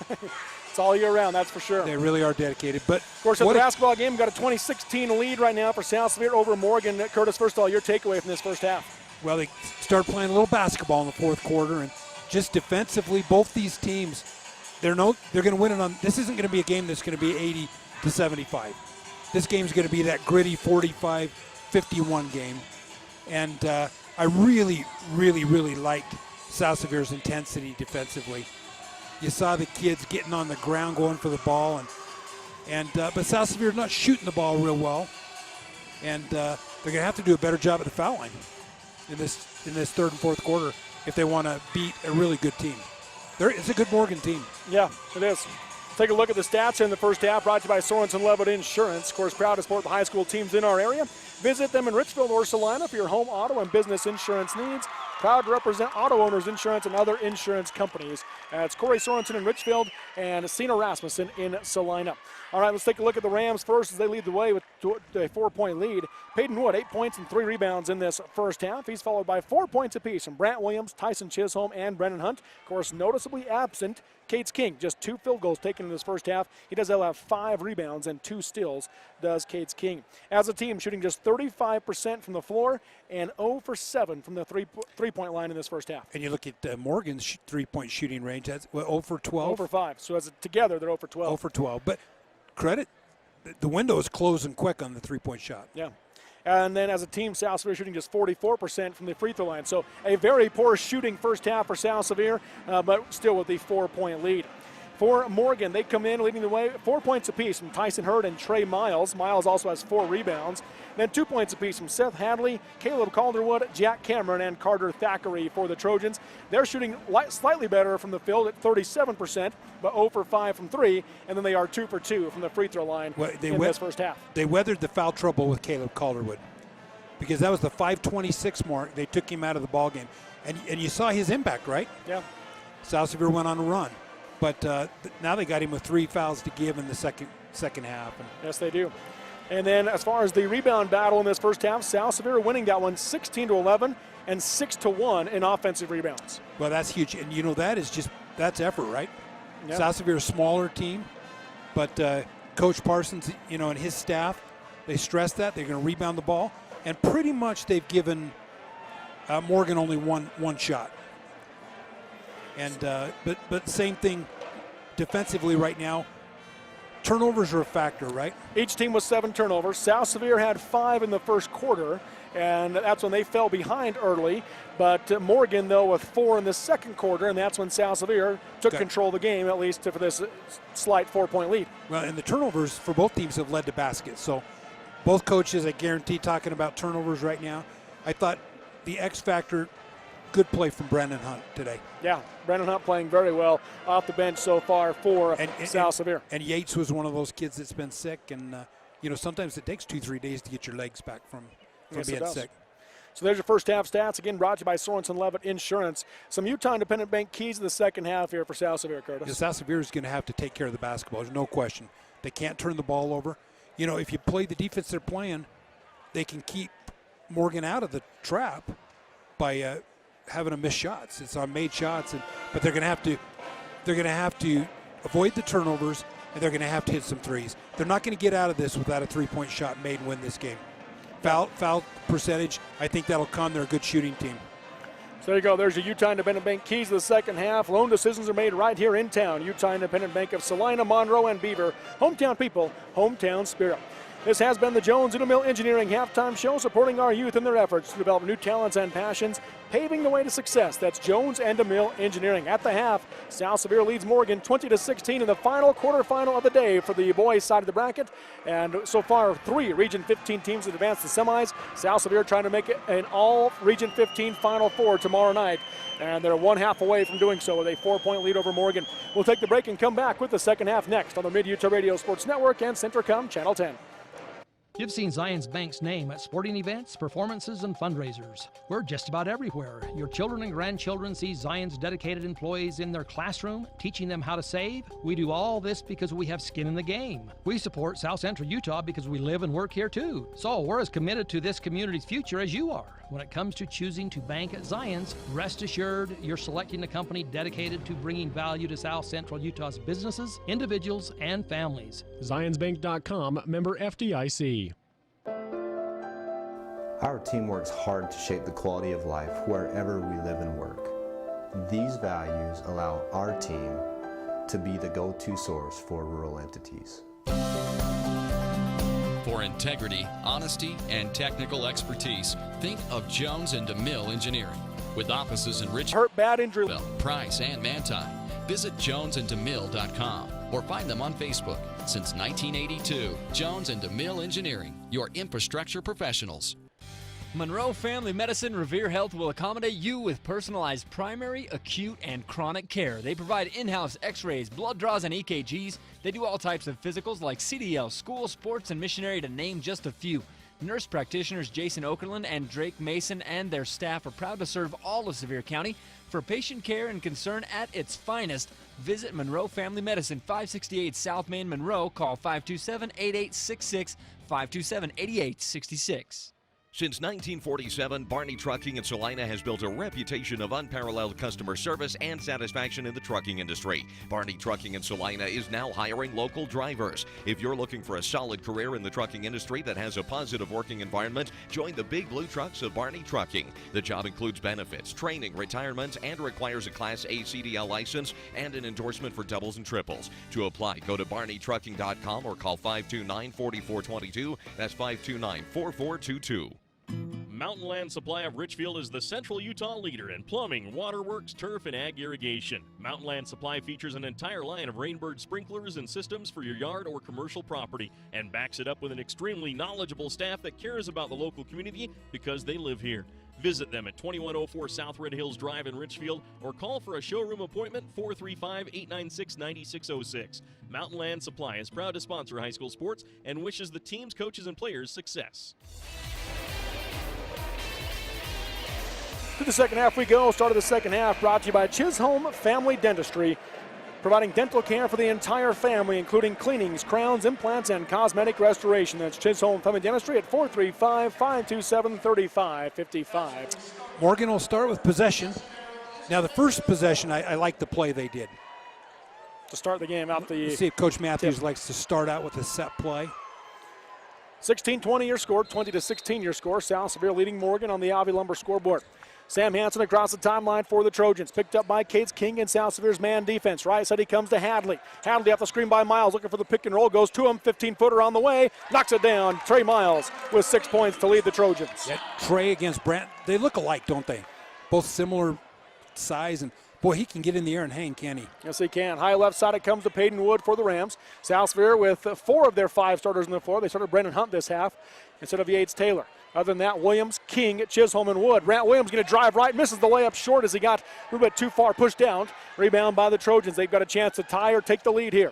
It's all year round, that's for sure. They really are dedicated. But of course, at the basketball game, we've got a 20-16 lead right now for South Sevier over Morgan. Curtis, first of all, your takeaway from this first half? Well, they start playing a little basketball in the fourth quarter, and just defensively, both these teams, they're going to win it on. This isn't going to be a game that's going to be 80-75. This game's going to be that gritty 45-51 game, and I really, really, really liked South Sevier's intensity defensively. You saw the kids getting on the ground, going for the ball, but South Sevier's not shooting the ball real well, and they're going to have to do a better job at the foul line in this third and fourth quarter if they want to beat a really good team. It's a good Morgan team. Yeah, it is. Take a look at the stats in the first half, brought to you by Sorensen Levitt Insurance. Of course, proud to support the high school teams in our area. Visit them in Richfield or Salina for your home, auto, and business insurance needs. Proud to represent Auto Owners Insurance and other insurance companies. It's Corey Sorensen in Richfield and Sina Rasmussen in Salina. All right, let's take a look at the Rams first as they lead the way with a 4-point lead. Peyton Wood, 8 points and 3 rebounds in this first half. He's followed by 4 points apiece from Brant Williams, Tyson Chisholm, and Brennan Hunt. Of course, noticeably absent Cates King, just 2 field goals taken in his first half. He does have 5 rebounds and 2 steals, does Cates King. As a team, shooting just 35% from the floor and 0 for 7 from the three-point line in this first half. And you look at Morgan's three-point shooting range, that's 0 for 12. 0 for 5. So together, they're 0 for 12. 0 for 12. But credit, the window is closing quick on the three-point shot. Yeah. And then as a team, South Sevier shooting just 44% from the free throw line. So a very poor shooting first half for South Sevier, but still with the 4-point lead. For Morgan, they come in leading the way, 4 points apiece from Tyson Hurd and Trey Miles. Miles also has 4 rebounds. Then 2 points apiece from Seth Hadley, Caleb Calderwood, Jack Cameron, and Carter Thackeray for the Trojans. They're shooting slightly better from the field at 37%, but 0 for 5 from 3, and then they are 2 for 2 from the free throw line in this first half. They weathered the foul trouble with Caleb Calderwood because that was the 5:26 mark. They took him out of the ball game. And you saw his impact, right? Yeah. South Sevier went on a run. But now they got him with 3 fouls to give in the second half. Yes, they do. And then as far as the rebound battle in this first half, South Sevier winning that one 16-11 and 6-1 in offensive rebounds. Well, that's huge. And, that's effort, right? Yeah. South Sevier is a smaller team. But Coach Parsons, and his staff, they stress that. They're going to rebound the ball. And pretty much they've given Morgan only one shot. And but same thing defensively right now. Turnovers are a factor, right? Each team with 7 turnovers. South Sevier had 5 in the first quarter, and that's when they fell behind early. But Morgan, though, with 4 in the second quarter, and that's when South Sevier took control of the game, at least for this slight 4-point lead. Well, and the turnovers for both teams have led to baskets. So both coaches, I guarantee, talking about turnovers right now. I thought the X factor, good play from Brandon Hunt today. Yeah, Brandon Hunt playing very well off the bench so far for South Sevier. And Yates was one of those kids that's been sick, and sometimes it takes 2-3 days to get your legs back from being sick. So there's your first half stats. Again, brought to you by Sorensen Levitt Insurance. Some Utah Independent Bank keys in the second half here for South Sevier, Curtis. Yeah, South Sevier is going to have to take care of the basketball. There's no question. They can't turn the ball over. If you play the defense they're playing, they can keep Morgan out of the trap by having to miss shots. It's on made shots, but they're going to have to avoid the turnovers, and they're going to have to hit some threes. They're not going to get out of this without a 3-point shot made and win this game. Foul percentage, I think that'll come. They're a good shooting team. So there you go. There's your Utah Independent Bank keys to the second half. Loan decisions are made right here in town. Utah Independent Bank of Salina, Monroe, and Beaver. Hometown people, hometown spirit. This has been the Jones and DeMille Engineering Halftime Show, supporting our youth in their efforts to develop new talents and passions, paving the way to success. That's Jones and DeMille Engineering. At the half, South Sevier leads Morgan 20-16 in the final quarterfinal of the day for the boys' side of the bracket. And so far, 3 Region 15 teams have advanced to semis. South Sevier trying to make it an all Region 15 Final Four tomorrow night. And they're 1 half away from doing so with a 4-point lead over Morgan. We'll take the break and come back with the second half next on the Mid-Utah Radio Sports Network and Centricom Channel 10. You've seen Zions Bank's name at sporting events, performances, and fundraisers. We're just about everywhere. Your children and grandchildren see Zions dedicated employees in their classroom, teaching them how to save. We do all this because we have skin in the game. We support South Central Utah because we live and work here too. So we're as committed to this community's future as you are. When it comes to choosing to bank at Zions, rest assured you're selecting a company dedicated to bringing value to South Central Utah's businesses, individuals, and families. ZionsBank.com, member FDIC. Our team works hard to shape the quality of life wherever we live and work. These values allow our team to be the go-to source for rural entities. For integrity, honesty, and technical expertise, think of Jones and DeMille Engineering. With offices in Richmond, bad injury, Price, and Manti. Visit jonesandemille.com or find them on Facebook. Since 1982, Jones and DeMille Engineering, your infrastructure professionals. Monroe Family Medicine Revere Health will accommodate you with personalized primary, acute, and chronic care. They provide in-house x-rays, blood draws, and EKGs. They do all types of physicals like CDL, school, sports, and missionary, to name just a few. Nurse practitioners Jason Okerlund and Drake Mason and their staff are proud to serve all of Sevier County. For patient care and concern at its finest, visit Monroe Family Medicine, 568 South Main, Monroe. Call 527-8866, 527-8866. Since 1947, Barney Trucking in Salina has built a reputation of unparalleled customer service and satisfaction in the trucking industry. Barney Trucking in Salina is now hiring local drivers. If you're looking for a solid career in the trucking industry that has a positive working environment, join the big blue trucks of Barney Trucking. The job includes benefits, training, retirement, and requires a Class A CDL license and an endorsement for doubles and triples. To apply, go to barneytrucking.com or call 529-4422. That's 529-4422. Mountain Land Supply of Richfield is the Central Utah leader in plumbing, waterworks, turf, and ag irrigation. Mountain Land Supply features an entire line of Rainbird sprinklers and systems for your yard or commercial property and backs it up with an extremely knowledgeable staff that cares about the local community because they live here. Visit them at 2104 South Red Hills Drive in Richfield or call for a showroom appointment 435-896-9606. Mountain Land Supply is proud to sponsor high school sports and wishes the teams, coaches, and players success. To the second half we go. Start of the second half brought to you by Chisholm Family Dentistry, providing dental care for the entire family, including cleanings, crowns, implants, and cosmetic restoration. That's Chisholm Family Dentistry at 435-527-3555. Morgan will start with possession. Now, the first possession, I like the play they did. To start the game out the... Let's see if Coach Matthews likes to start out with a set play. 16-20 your score, 20-16 your score. South Sevier leading Morgan on the Avi Lumber scoreboard. Sam Hansen across the timeline for the Trojans. Picked up by Cates King and South Sevier's man defense. Right side he comes to Hadley. Hadley off the screen by Miles, looking for the pick and roll. Goes to him, 15-footer on the way. Knocks it down. Trey Miles with 6 points to lead the Trojans. Yeah, Trey against Brant, they look alike, don't they? Both similar size, and boy, he can get in the air and hang, can he? Yes, he can. High left side, it comes to Peyton Wood for the Rams. South Sevier with 4 of their 5 starters on the floor. They started Brendan Hunt this half instead of Yates Taylor. Other than that, Williams, King, Chisholm, and Wood. Grant Williams going to drive right, misses the layup short as he got a little bit too far pushed down. Rebound by the Trojans. They've got a chance to tie or take the lead here.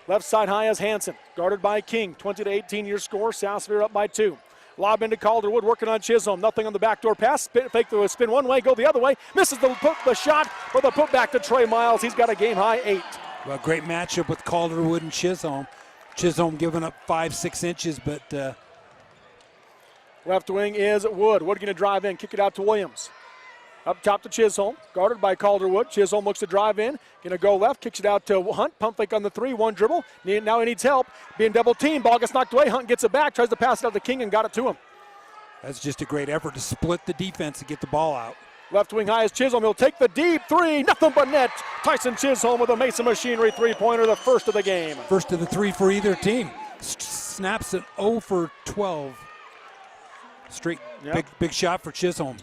Left side high is Hansen, guarded by King. 20-18 your score. South Sevier up by 2. Lob into Calderwood, working on Chisholm. Nothing on the backdoor pass. Fake the spin one way, go the other way. Misses the shot, but the put back to Trey Miles. He's got a game-high 8. Well, great matchup with Calderwood and Chisholm. Chisholm giving up 5-6 inches, but... Left wing is Wood. Wood going to drive in, kick it out to Williams. Up top to Chisholm, guarded by Calderwood. Chisholm looks to drive in, going to go left, kicks it out to Hunt. Pump fake on the 3, one dribble. Now he needs help. Being double teamed, ball gets knocked away. Hunt gets it back, tries to pass it out to King and got it to him. That's just a great effort to split the defense and get the ball out. Left wing high is Chisholm. He'll take the deep 3, nothing but net. Tyson Chisholm with a Mason Machinery 3-pointer, the first of the game. First of the 3 for either team. Snaps it 0 for 12. Straight, yep. Big shot for Chisholm.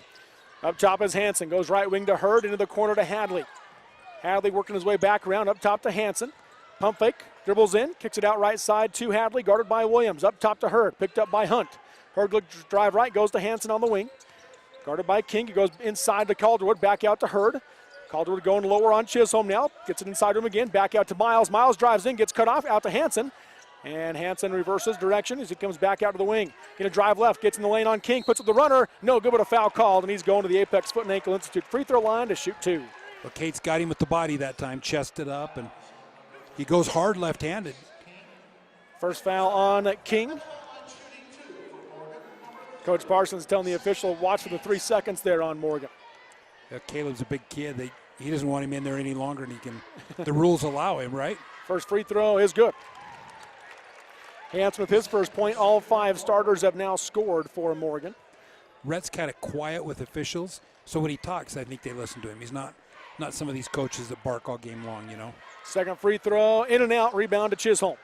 Up top is Hansen. Goes right wing to Hurd, into the corner to Hadley. Hadley working his way back around. Up top to Hansen. Pump fake, dribbles in, kicks it out right side to Hadley, guarded by Williams. Up top to Hurd, picked up by Hunt. Hurd looks drive right, goes to Hansen on the wing. Guarded by King. He goes inside to Calderwood, back out to Hurd. Calderwood going lower on Chisholm now. Gets it inside him again, back out to Miles. Miles drives in, gets cut off, out to Hansen. And Hansen reverses direction as he comes back out to the wing. Going to drive left, gets in the lane on King, puts up the runner. No good, but a foul called, and he's going to the Apex Foot and Ankle Institute free throw line to shoot 2. Well, Cates got him with the body that time, chested up, and he goes hard left-handed. First foul on King. Coach Parsons telling the official, watch for the 3 seconds there on Morgan. Yeah, Caleb's a big kid. He doesn't want him in there any longer, and he can. The rules allow him, right? First free throw is good. Hansen with his first point. All 5 starters have now scored for Morgan. Rhett's kind of quiet with officials, so when he talks, I think they listen to him. He's not some of these coaches that bark all game long, you know. Second free throw, in and out, rebound to Chisholm.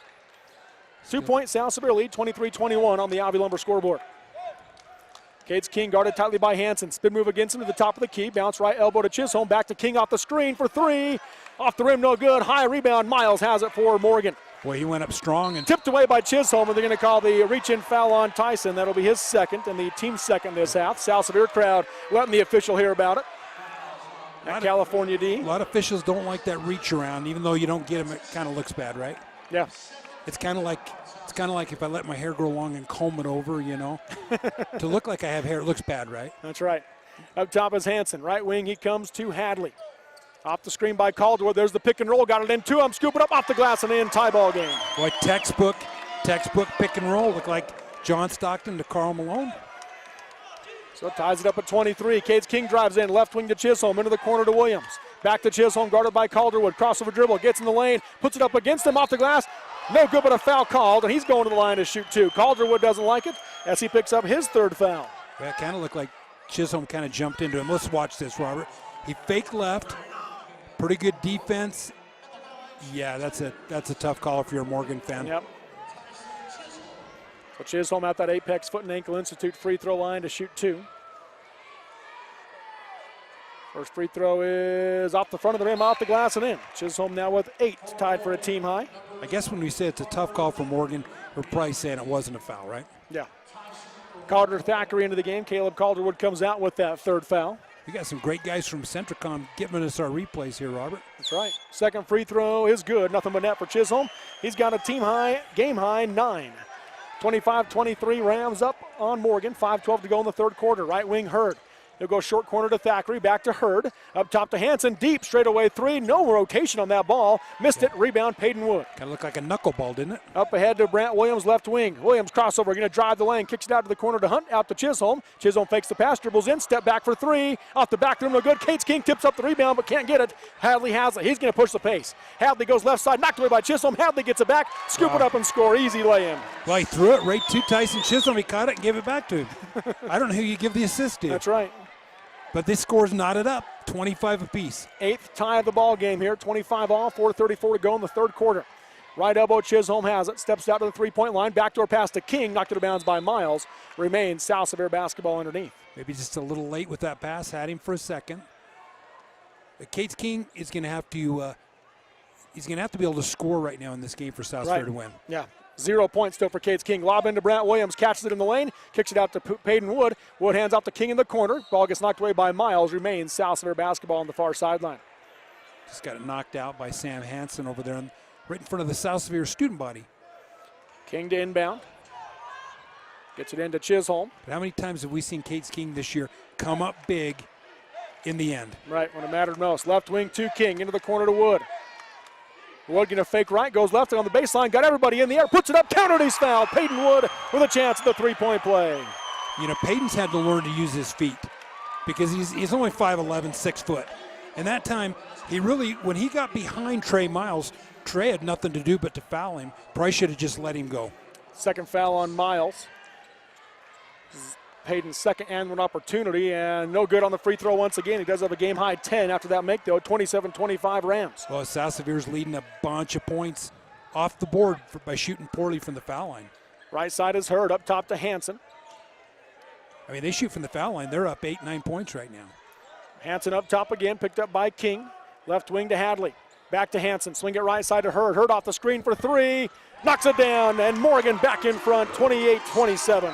2-point South Sevier lead, 23-21 on the Avi Lumber scoreboard. Cates King guarded tightly by Hansen. Spin move against him to the top of the key. Bounce right elbow to Chisholm. Back to King off the screen for 3. Off the rim, no good. High rebound. Miles has it for Morgan. Boy, he went up strong and tipped away by Chisholm, and they're going to call the reach-in foul on Tyson. That'll be his second and the team's second this half. South Sevier crowd letting the official hear about it. At California D. A lot of officials don't like that reach around, even though you don't get them. It kind of looks bad, right? Yeah. It's kind of like if I let my hair grow long and comb it over, you know. To look like I have hair, it looks bad, right? That's right. Up top is Hansen. Right wing, he comes to Hadley. Off the screen by Calderwood. There's the pick and roll. Got it in to him. Scoop it up off the glass and in. Tie ball game. Boy, textbook pick and roll. Look like John Stockton to Karl Malone. So it ties it up at 23. Cates King drives in. Left wing to Chisholm. Into the corner to Williams. Back to Chisholm. Guarded by Calderwood. Crossover dribble. Gets in the lane. Puts it up against him off the glass. No good, but a foul called. And he's going to the line to shoot 2. Calderwood doesn't like it as he picks up his 3rd foul. Yeah, it kind of looked like Chisholm kind of jumped into him. Let's watch this, Robert. He faked left. Pretty good defense. Yeah, that's a tough call if you're a Morgan fan. Yep. So Chisholm at that Apex Foot and Ankle Institute free throw line to shoot 2. First free throw is off the front of the rim, off the glass and in. Chisholm now with 8, tied for a team high. I guess when we say it's a tough call for Morgan, we're probably saying it wasn't a foul, right? Yeah. Calder Thackeray into the game. Caleb Calderwood comes out with that 3rd foul. We got some great guys from Centricom giving us our replays here, Robert. That's right. Second free throw is good. Nothing but net for Chisholm. He's got a team high, game high 9. 25-23 Rams up on Morgan. 5:12 to go in the 3rd quarter. Right wing Hurd. He'll go short corner to Thackeray, back to Hurd. Up top to Hanson, deep, straightaway 3. No rotation on that ball. Missed it, rebound Peyton Wood. Kind of looked like a knuckleball, didn't it? Up ahead to Brant Williams, left wing. Williams crossover, going to drive the lane, kicks it out to the corner to Hunt, out to Chisholm. Chisholm fakes the pass, dribbles in, step back for 3. Off the back rim, no good. Cates King tips up the rebound, but can't get it. Hadley has it. He's going to push the pace. Hadley goes left side, knocked away by Chisholm. Hadley gets it back, scoop it up and score. Easy lay-in. Well, he threw it right to Tyson Chisholm. He caught it and gave it back to him. I don't know who you give the assist to. That's right. But this score's knotted up, 25 apiece. 8th tie of the ball game here, 25 all, 4:34 to go in the 3rd quarter. Right elbow, Chisholm has it, steps out to the 3-point line, backdoor pass to King, knocked it out of bounds by Miles. Remains South Sevier basketball underneath. Maybe just a little late with that pass, had him for a second. Cates King is going to have to, he's going to have to be able to score right now in this game for South Sevier to win. Yeah. 0 points still for Cates King. Lob into Brant Williams, catches it in the lane, kicks it out to Peyton Wood. Wood hands off to King in the corner. Ball gets knocked away by Miles. Remains South Sevier basketball on the far sideline. Just got it knocked out by Sam Hansen over there right in front of the South Sevier student body. King to inbound. Gets it into Chisholm. But how many times have we seen Cates King this year come up big in the end? Right, when it mattered most. Left wing to King, into the corner to Wood. Wood going to fake right, goes left on the baseline, got everybody in the air, puts it up, countered, he's fouled. Peyton Wood with a chance at the 3-point play. You know, Peyton's had to learn to use his feet because he's only 5'11", 6 foot. And that time, he really, when he got behind Trey Miles, Trey had nothing to do but to foul him. Probably should have just let him go. Second foul on Miles. Peyton's second and one opportunity, and no good on the free throw once again. He does have a game-high 10 after that make, though, 27-25 Rams. Well, South Sevier's leading a bunch of points off the board by shooting poorly from the foul line. Right side is Hurd, up top to Hanson. I mean, they shoot from the foul line. They're up 8, 9 points right now. Hanson up top again, picked up by King. Left wing to Hadley. Back to Hanson, swing it right side to Hurd. Hurd off the screen for 3, knocks it down, and Morgan back in front, 28-27.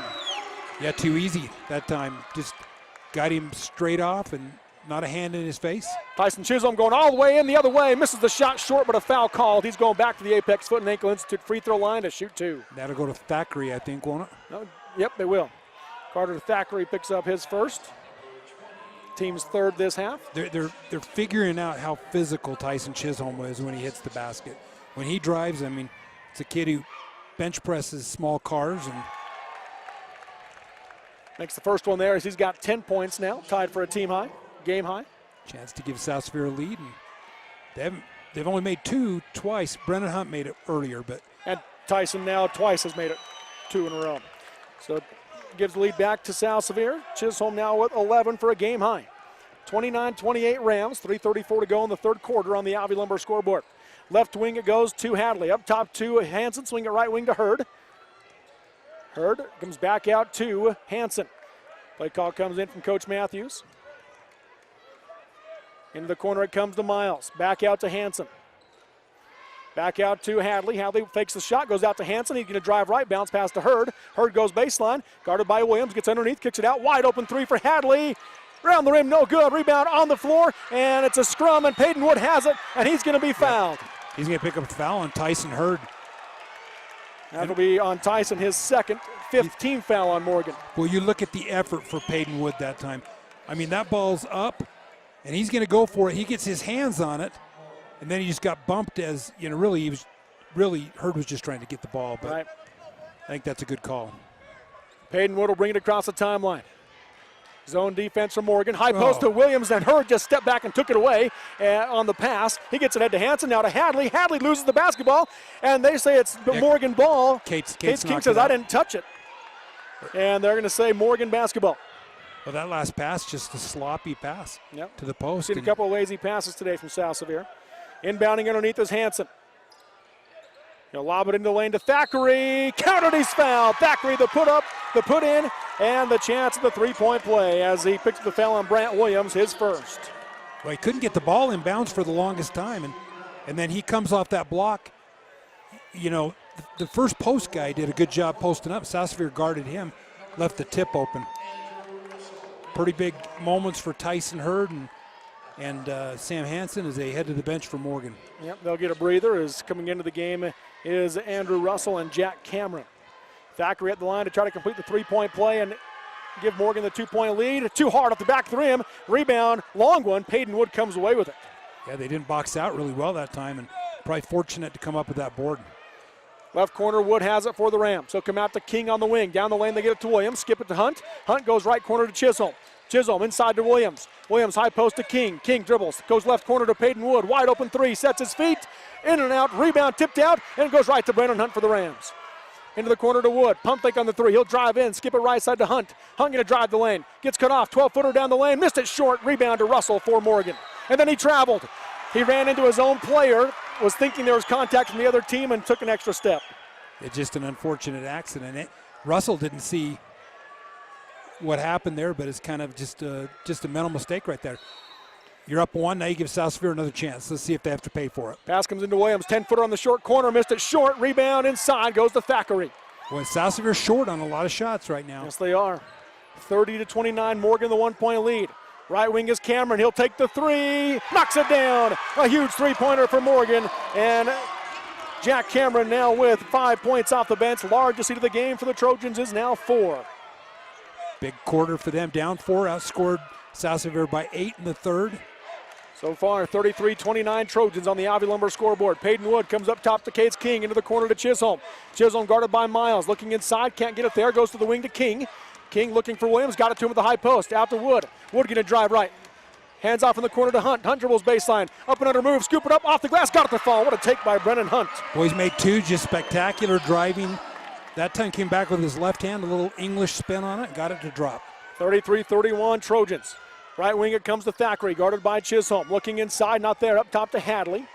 Yeah, too easy that time. Just got him straight off and not a hand in his face. Tyson Chisholm going all the way in the other way. Misses the shot short, but a foul called. He's going back to the Apex Foot and Ankle Institute free throw line to shoot 2. That'll go to Thackeray, I think, won't it? No, yep, they will. Carter Thackeray picks up his first. Team's 3rd this half. They're figuring out how physical Tyson Chisholm is when he hits the basket. When he drives, I mean, it's a kid who bench presses small cars and makes the first one there as he's got 10 points now, tied for a team high, game high. Chance to give South Sevier a lead. And they've only made 2 twice. Brennan Hunt made it earlier, but. And Tyson now twice has made it 2 in a row. So gives the lead back to South Sevier. Chisholm now with 11 for a game high. 29-28 Rams, 3:34 to go in the 3rd quarter on the Avi Lumber scoreboard. Left wing it goes to Hadley. Up top to Hanson, swing it right wing to Hurd. Hurd comes back out to Hanson. Play call comes in from Coach Matthews. Into the corner it comes to Miles. Back out to Hanson. Back out to Hadley. Hadley fakes the shot, goes out to Hanson. He's going to drive right, bounce pass to Hurd. Hurd goes baseline, guarded by Williams, gets underneath, kicks it out. Wide open 3 for Hadley. Around the rim, no good. Rebound on the floor, and it's a scrum, and Peyton Wood has it, and he's going to be fouled. He's going to pick up a foul on Tyson Hurd. That'll be on Tyson, his second, 15th foul on Morgan. Well, you look at the effort for Peyton Wood that time. I mean, that ball's up, and he's going to go for it. He gets his hands on it, and then he just got bumped as, you know, really Hurd was just trying to get the ball, but right. I think that's a good call. Peyton Wood will bring it across the timeline. Zone defense from Morgan. High post to Williams, then Hurd just stepped back and took it away on the pass. He gets it head to Hanson, now to Hadley. Hadley loses the basketball, and they say it's the Morgan ball. Cates King says, I didn't touch it. And they're going to say Morgan basketball. Well, that last pass, just a sloppy pass to the post. Seen a couple of lazy passes today from South Sevier. Inbounding underneath is Hanson. He'll lob it into the lane to Thackeray. Countered, he's fouled. Thackeray, the put up, the put in, and the chance of the three-point play as he picks up the foul on Brant Williams, his first. Well, he couldn't get the ball in bounds for the longest time, and then he comes off that block. You know, the first post guy did a good job posting up. South Sevier guarded him, left the tip open. Pretty big moments for Tyson Hurd and Sam Hansen as they head to the bench for Morgan. Yep, they'll get a breather as coming into the game is Andrew Russell and Jack Cameron. Thackeray at the line to try to complete the three-point play and give Morgan the 2-point lead. Too hard off the back of the rim. Rebound, long one. Peyton Wood comes away with it. Yeah, they didn't box out really well that time, and probably fortunate to come up with that board. Left corner, Wood has it for the Rams. So come out to King on the wing. Down the lane, they get it to Williams. Skip it to Hunt. Hunt goes right corner to Chisholm. Chisholm inside to Williams. Williams high post to King. King dribbles, goes left corner to Peyton Wood. Wide open three, sets his feet. In and out, rebound tipped out, and goes right to Brennan Hunt for the Rams. Into the corner to Wood. Pump fake on the three. He'll drive in, skip it right side to Hunt. Hunt going to drive the lane. Gets cut off, 12-footer down the lane. Missed it short. Rebound to Russell for Morgan. And then he traveled. He ran into his own player, was thinking there was contact from the other team, and took an extra step. It's just an unfortunate accident. Russell didn't see what happened there, but it's kind of just a mental mistake right there. You're up one, now you give South Sevier another chance. Let's see if they have to pay for it. Pass comes into Williams, 10-footer on the short corner, missed it short, rebound inside, goes to Thackeray. Well, South Sevier short on a lot of shots right now. Yes, they are. 30-29, Morgan the 1-point lead. Right wing is Cameron, he'll take the three, knocks it down. A huge three-pointer for Morgan, and Jack Cameron now with 5 points off the bench. Largest lead of the game for the Trojans is now 4. Big quarter for them, down 4, outscored South Sevier by 8 in the third. So far, 33-29 Trojans on the Ivy Lumber scoreboard. Peyton Wood comes up top to Cates King, into the corner to Chisholm. Chisholm guarded by Miles, looking inside, can't get it there, goes to the wing to King. King looking for Williams, got it to him at the high post, out to Wood. Wood going to drive right. Hands off in the corner to Hunt. Hunt dribbles baseline, up and under move, scoop it up off the glass, got it to fall. What a take by Brennan Hunt. Well, he's made 2 just spectacular driving. That time came back with his left hand, a little English spin on it, got it to drop. 33-31 Trojans. Right wing it comes to Thackeray, guarded by Chisholm. Looking inside, not there, up top to Hadley.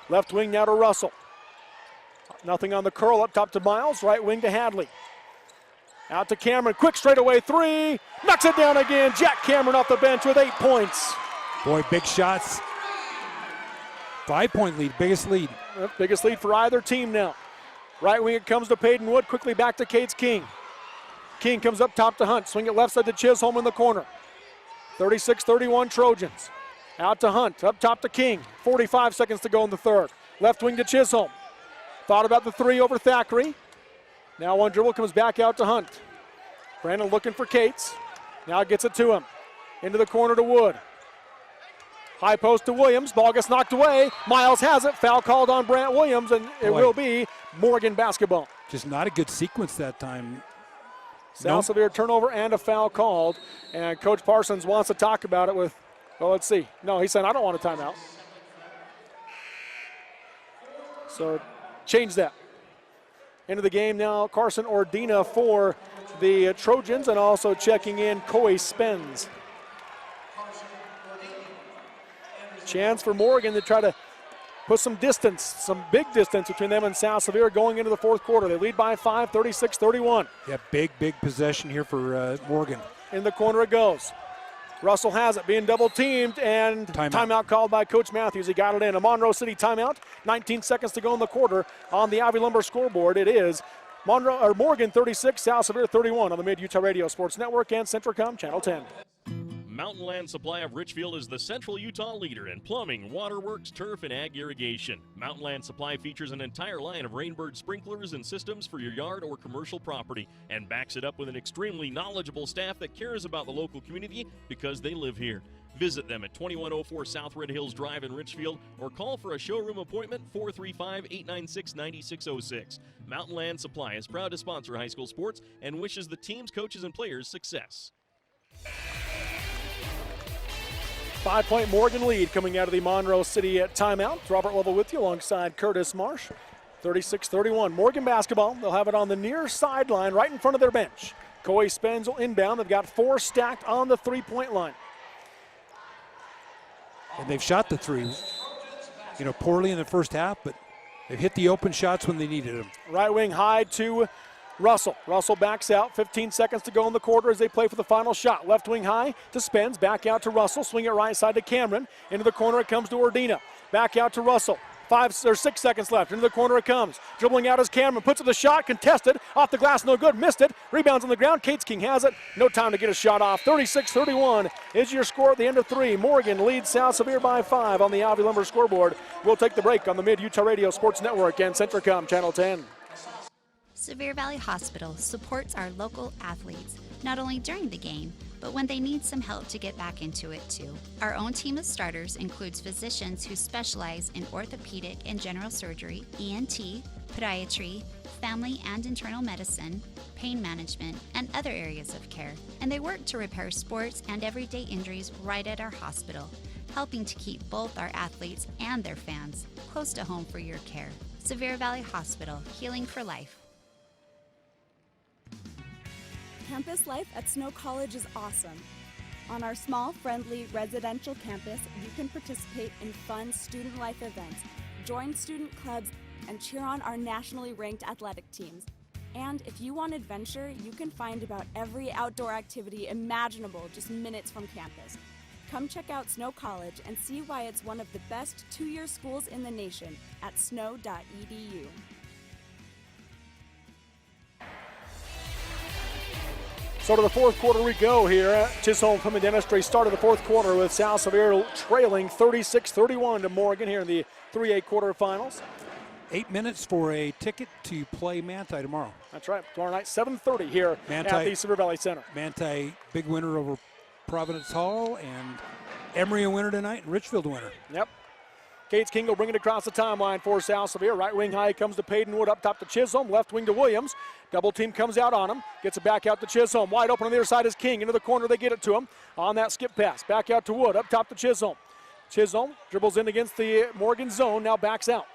Left wing now to Russell. Nothing on the curl, up top to Miles. Right wing to Hadley. Out to Cameron, quick straightaway three. Knocks it down again. Jack Cameron off the bench with 8 points. Boy, big shots. 5-point lead, biggest lead. Biggest lead for either team now. Right wing it comes to Peyton Wood, quickly back to Cates King. King comes up top to Hunt, swing it left side to Chisholm in the corner. 36-31 Trojans. Out to Hunt, up top to King. 45 seconds to go in the third. Left wing to Chisholm. Thought about the three over Thackeray. Now one dribble comes back out to Hunt. Brandon looking for Cates. Now gets it to him. Into the corner to Wood. High post to Williams. Ball gets knocked away. Miles has it. Foul called on Brant Williams, and it will be Morgan basketball. Just not a good sequence that time. South Sevier turnover and a foul called. And Coach Parsons wants to talk about it with, well, let's see. No, he said, I don't want a timeout. So change that. Into the game now, Carson Ordina for the Trojans, and also checking in Coy Spence. Chance for Morgan to try to put some distance, some big distance between them and South Sevier going into the fourth quarter. They lead by 5, 36-31. Yeah, big possession here for Morgan. In the corner it goes. Russell has it, being double teamed, and timeout called by Coach Matthews. He got it in. A Monroe City timeout. 19 seconds to go in the quarter. On the Ivy Lumber scoreboard, it is Morgan 36, South Sevier 31 on the Mid-Utah Radio Sports Network and Centricom Channel 10. Mountain Land Supply of Richfield is the Central Utah leader in plumbing, waterworks, turf, and ag irrigation. Mountain Land Supply features an entire line of Rainbird sprinklers and systems for your yard or commercial property, and backs it up with an extremely knowledgeable staff that cares about the local community because they live here. Visit them at 2104 South Red Hills Drive in Richfield, or call for a showroom appointment 435-896-9606. Mountain Land Supply is proud to sponsor high school sports and wishes the teams, coaches, and players success. 5-point Morgan lead coming out of the Monroe City timeout. Robert Lovell with you alongside Curtis Marsh. 36-31. Morgan basketball. They'll have it on the near sideline right in front of their bench. Coy Spence will inbound. They've got 4 stacked on the three-point line. And they've shot the three, poorly in the first half, but They've hit the open shots when they needed them. Right wing high to Russell. Russell backs out. 15 seconds to go in the quarter as they play for the final shot. Left wing high to Spence. Back out to Russell. Swing it right side to Cameron. Into the corner it comes to Ordina. Back out to Russell. 6 seconds left. Into the corner it comes. Dribbling out is Cameron. Puts it the shot. Contested. Off the glass. No good. Missed it. Rebounds on the ground. Cates King has it. No time to get a shot off. 36-31 is your score at the end of 3. Morgan leads South Sevier by 5 on the Alvey Lumber scoreboard. We'll take the break on the Mid-Utah Radio Sports Network and Centricom Channel 10. Sevier Valley Hospital supports our local athletes, not only during the game, but when they need some help to get back into it too. Our own team of starters includes physicians who specialize in orthopedic and general surgery, ENT, podiatry, family and internal medicine, pain management, and other areas of care. And they work to repair sports and everyday injuries right at our hospital, helping to keep both our athletes and their fans close to home for your care. Sevier Valley Hospital, healing for life. Campus life at Snow College is awesome. On our small, friendly residential campus, you can participate in fun student life events, join student clubs, and cheer on our nationally ranked athletic teams. And if you want adventure, you can find about every outdoor activity imaginable just minutes from campus. Come check out Snow College and see why it's one of the best two-year schools in the nation at snow.edu. So to the fourth quarter we go here. Chisholm from the Dentistry started the fourth quarter with South Sevier trailing 36-31 to Morgan here in the 3A quarterfinals. 8 minutes for a ticket to play Manti tomorrow. That's right. Tomorrow night, 7:30 here at the Sevier Valley Center. Manti, big winner over Providence Hall, and Emory a winner tonight, and Richfield a winner. Yep. Cates King will bring it across the timeline for South Sevier. Right wing high comes to Paydenwood, up top to Chisholm. Left wing to Williams. Double team comes out on him. Gets it back out to Chisholm. Wide open on the other side is King. Into the corner they get it to him. On that skip pass. Back out to Wood. Up top to Chisholm. Chisholm dribbles in against the Morgan zone. Now backs out.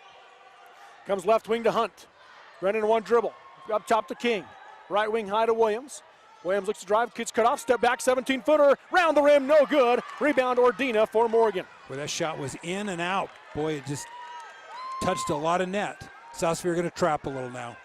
Comes left wing to Hunt. Brennan one dribble. Up top to King. Right wing high to Williams. Williams looks to drive, gets cut off, step back, 17-footer, round the rim, no good. Rebound Ordina for Morgan. Where that shot was in and out. Boy, it just touched a lot of net. South Sevier going to trap a little now.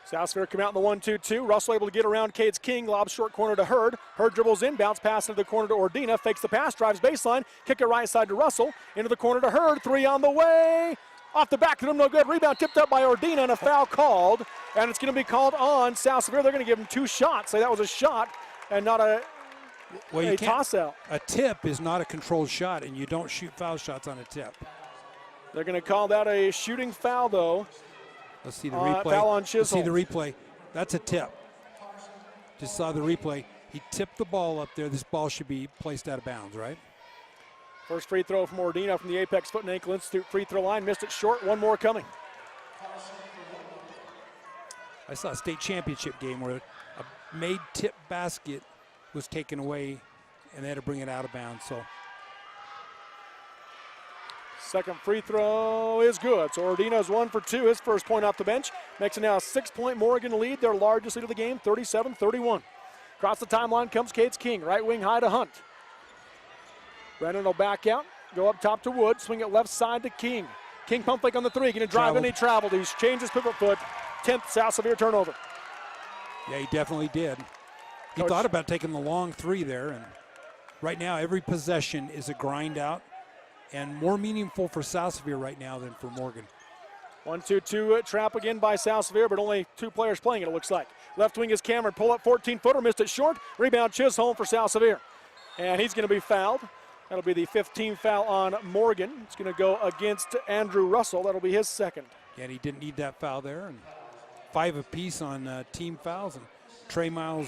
South Sevier come out in the 1-2-2. Russell able to get around Cates King, lobs short corner to Hurd. Hurd dribbles in, bounce pass into the corner to Ordina, fakes the pass, drives baseline, kick it right side to Russell, into the corner to Hurd, 3 on the way. Off the back of him, no good. Rebound tipped up by Ordina and a foul called. And it's going to be called on South Sevier. They're going to give him 2 shots. Say that was a shot and not a toss out. A tip is not a controlled shot, and you don't shoot foul shots on a tip. They're going to call that a shooting foul, though. Let's see the replay. Foul on Chisholm. Let's see the replay. That's a tip. Just saw the replay. He tipped the ball up there. This ball should be placed out of bounds, right? First free throw from Ordina from the Apex Foot and Ankle Institute free throw line. Missed it short. One more coming. I saw a state championship game where a made tip basket was taken away and they had to bring it out of bounds. So second free throw is good. So Ordina's 1 for 2. His first point off the bench. Makes it now a 6-point Morgan lead, their largest lead of the game, 37-31. Across the timeline comes Cates King. Right wing high to Hunt. Brennan will back out, go up top to Wood, swing it left side to King. King pump fake on the 3, going to drive in, he traveled. He's changed his pivot foot. 10th South Sevier turnover. Yeah, he definitely did. He thought about taking the long 3 there, and right now every possession is a grind out and more meaningful for South Sevier right now than for Morgan. 1-2-2 trap again by South Sevier, but only 2 players playing it looks like. Left wing is Cameron, pull up 14-footer, missed it short. Rebound Chisholm for South Sevier. And he's going to be fouled. That'll be the 15th foul on Morgan. It's going to go against Andrew Russell. That'll be his second. Yeah, and he didn't need that foul there. And 5 apiece on team fouls. And Trey Miles'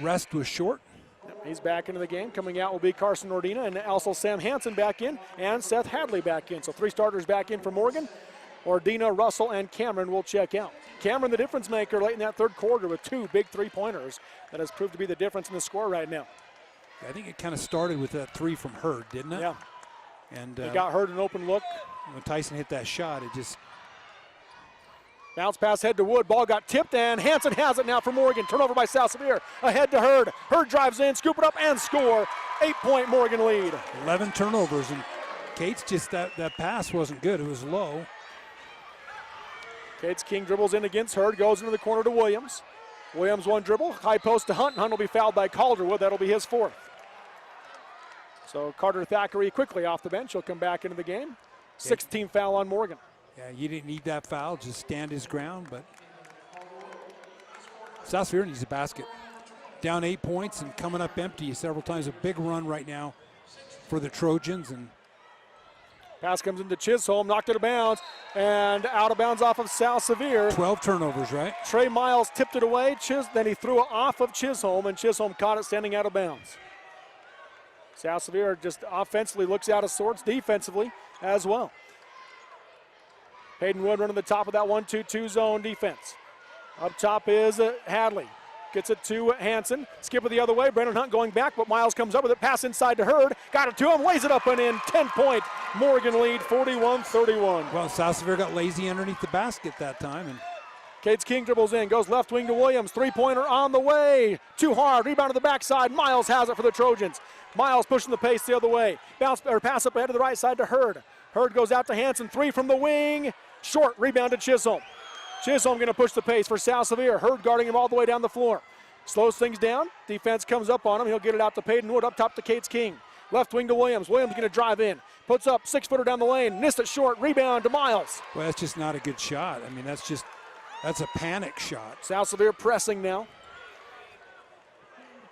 rest was short. Yep, he's back into the game. Coming out will be Carson Ordina and also Sam Hansen back in and Seth Hadley back in. So 3 starters back in for Morgan. Ordina, Russell, and Cameron will check out. Cameron, the difference maker late in that third quarter with 2 big 3-pointers. That has proved to be the difference in the score right now. I think it kind of started with that 3 from Hurd, didn't it? Yeah. And it got Hurd an open look. When Tyson hit that shot, it just... Bounce pass head to Wood. Ball got tipped, and Hansen has it now for Morgan. Turnover by South Sevier. Ahead to Hurd. Hurd drives in, scoop it up, and score. 8-point Morgan lead. 11 turnovers, and Cates just that pass wasn't good. It was low. Cates King dribbles in against Hurd, goes into the corner to Williams. Williams one dribble, high post to Hunt. Hunt will be fouled by Calderwood. That'll be his fourth. So Carter Thackeray quickly off the bench. He'll come back into the game. 16th foul on Morgan. Yeah, you didn't need that foul. Just stand his ground, but South Sevier needs a basket. Down 8 points and coming up empty several times. A big run right now for the Trojans. And pass comes into Chisholm, knocked it out of bounds, and out of bounds off of South Sevier. 12 turnovers, right? Trey Miles tipped it away, then he threw it off of Chisholm, and Chisholm caught it standing out of bounds. South Sevier just offensively looks out of sorts, defensively as well. Hayden Wood running the top of that 1-2-2 zone defense. Up top is Hadley. Gets it to Hanson. Skip it the other way. Brennan Hunt going back, but Miles comes up with it. Pass inside to Hurd. Got it to him. Lays it up and in. 10-point Morgan lead, 41-31. Well, South Sevier got lazy underneath the basket that time. And Cates King dribbles in. Goes left wing to Williams. Three-pointer on the way. Too hard. Rebound to the backside. Miles has it for the Trojans. Miles pushing the pace the other way. Pass up ahead to the right side to Hurd. Hurd goes out to Hanson. Three from the wing. Short. Rebound to Chisholm. Chisholm going to push the pace for South Sevier. Hurd guarding him all the way down the floor. Slows things down. Defense comes up on him. He'll get it out to Peyton Wood. Up top to Cates King. Left wing to Williams. Williams going to drive in. Puts up 6-footer down the lane. Missed it short. Rebound to Miles. Well, that's just not a good shot. I mean, that's a panic shot. South Sevier pressing now.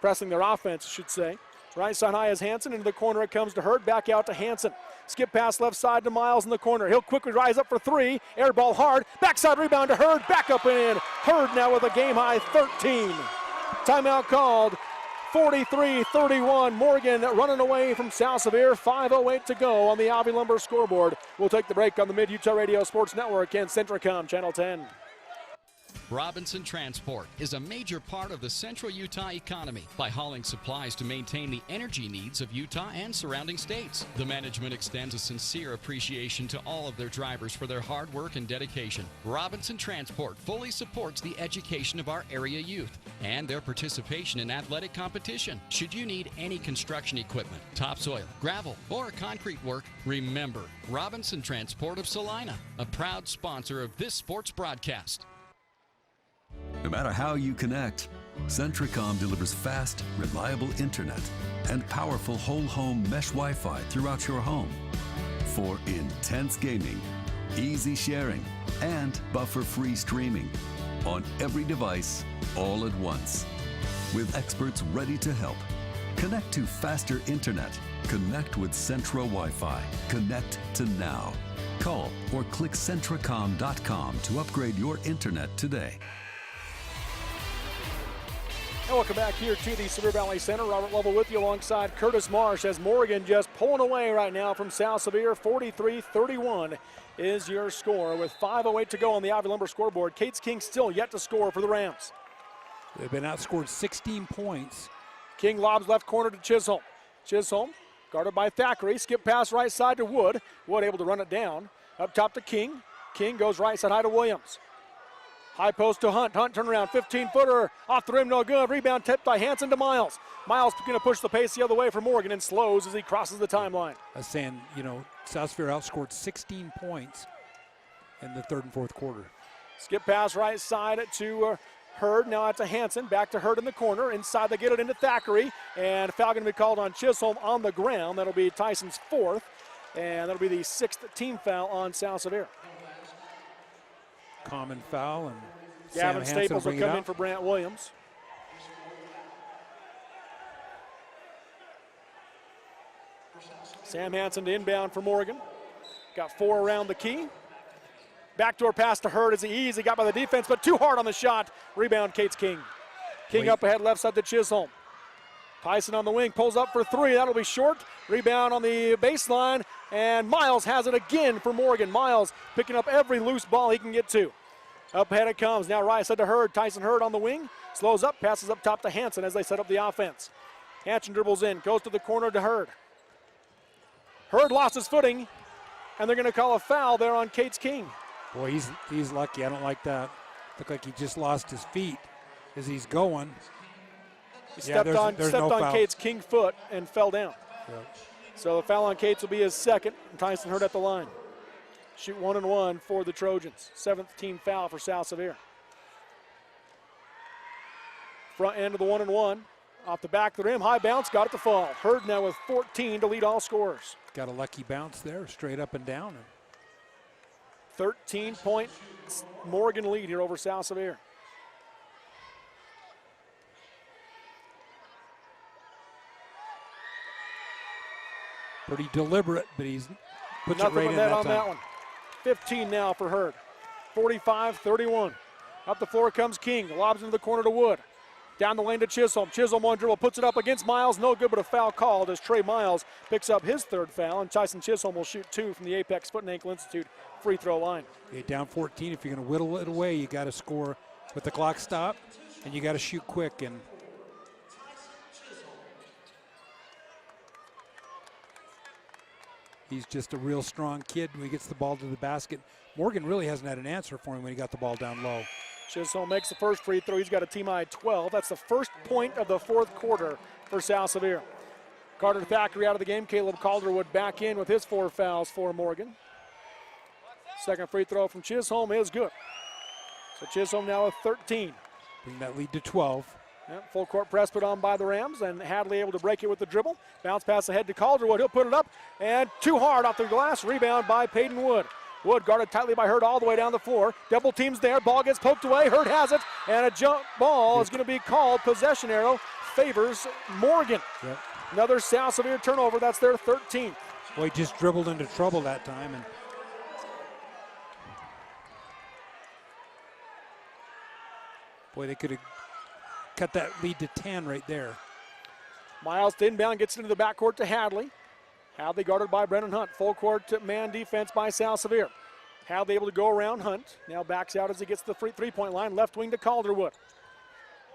Pressing their offense, I should say. Right side high is Hanson. Into the corner it comes to Hurd. Back out to Hanson. Skip pass left side to Miles in the corner. He'll quickly rise up for three. Air ball hard. Backside rebound to Hurd. Back up and in. Hurd now with a game high 13. Timeout called. 43-31. Morgan running away from South Sevier. 5:08 to go on the Avi Lumber scoreboard. We'll take the break on the Mid-Utah Radio Sports Network and Centricom Channel 10. Robinson Transport is a major part of the central Utah economy by hauling supplies to maintain the energy needs of Utah and surrounding states. The management extends a sincere appreciation to all of their drivers for their hard work and dedication. Robinson Transport fully supports the education of our area youth and their participation in athletic competition. Should you need any construction equipment, topsoil, gravel, or concrete work, remember Robinson Transport of Salina, a proud sponsor of this sports broadcast. No matter how you connect, Centricom delivers fast, reliable internet and powerful whole home mesh Wi-Fi throughout your home for intense gaming, easy sharing, and buffer-free streaming on every device all at once. With experts ready to help. Connect to faster internet. Connect with Centra Wi-Fi. Connect to now. Call or click Centricom.com to upgrade your internet today. And welcome back here to the Sevier Valley Center. Robert Lovell with you alongside Curtis Marsh as Morgan just pulling away right now from South Sevier. 43-31 is your score with 5:08 to go on the Ivy Lumber scoreboard. Cates King still yet to score for the Rams. They've been outscored 16 points. King lobs left corner to Chisholm. Chisholm guarded by Thackeray. Skip pass right side to Wood. Wood able to run it down. Up top to King. King goes right side high to Williams. High post to Hunt. Hunt turnaround, 15-footer off the rim, no good. Rebound tipped by Hanson to Miles. Miles going to push the pace the other way for Morgan and slows as he crosses the timeline. I was saying, South Sevier outscored 16 points in the third and fourth quarter. Skip pass right side to Hurd. Now out to Hanson. Back to Hurd in the corner. Inside they get it into Thackeray. And foul going to be called on Chisholm on the ground. That'll be Tyson's fourth. And that'll be the sixth team foul on South Sevier. Common foul, and Gavin Staples will come in for Brant Williams. Sam Hanson to inbound for Morgan. Got four around the key. Backdoor pass to Hurd as he easy got by the defense, but too hard on the shot. Rebound, Cates King. King up ahead, left side to Chisholm. Tyson on the wing, pulls up for three. That'll be short. Rebound on the baseline, and Miles has it again for Morgan. Miles picking up every loose ball he can get to. Up ahead it comes. Now right side to Hurd. Tyson Hurd on the wing. Slows up, passes up top to Hanson as they set up the offense. Hanson dribbles in, goes to the corner to Hurd. Hurd lost his footing, and they're going to call a foul there on Cates King. Boy, he's lucky. I don't like that. Looked like he just lost his feet as he's going. He stepped on Cates' King foot and fell down. Yep. So the foul on Cates will be his second, and Tyson Hurd at the line. Shoot 1 and 1 for the Trojans. 7th team foul for South Sevier. Front end of the 1 and 1. Off the back of the rim, high bounce, got it to fall. Hurd now with 14 to lead all scorers. Got a lucky bounce there, straight up and down. 13-point Morgan lead here over South Sevier. Pretty deliberate, but he's puts Nothing it right but in net that on time. that one. 15 now for Hurd. 45-31. Up the floor comes King. Lobs into the corner to Wood. Down the lane to Chisholm. Chisholm one dribble, puts it up against Miles. No good, but a foul called as Trey Miles picks up his 3rd foul, and Tyson Chisholm will shoot 2 from the Apex Foot and Ankle Institute free throw line. Okay, down 14. If you're going to whittle it away, you got to score with the clock stop, and you got to shoot quick. And he's just a real strong kid when he gets the ball to the basket. Morgan really hasn't had an answer for him when he got the ball down low. Chisholm makes the first free throw. He's got a team high 12. That's the first point of the 4th quarter for South Sevier. Carter Thackeray out of the game. Caleb Calderwood back in with his 4 fouls for Morgan. Second free throw from Chisholm is good. So Chisholm now with 13. Bring that lead to 12. Yep, full court press put on by the Rams, and Hadley able to break it with the dribble. Bounce pass ahead to Calderwood. He'll put it up, and too hard off the glass. Rebound by Peyton Wood. Wood guarded tightly by Hurd all the way down the floor. Double teams there. Ball gets poked away. Hurd has it, and a jump ball is going to be called. Possession arrow favors Morgan. Yep. Another South Sevier turnover. That's their 13th. Boy, just dribbled into trouble that time. And boy, they could have cut that lead to 10 right there. Miles to inbound, gets into the backcourt to Hadley. Hadley guarded by Brennan Hunt. Full court man defense by South Sevier. Hadley able to go around Hunt. Now backs out as he gets to the three-point line. Left wing to Calderwood.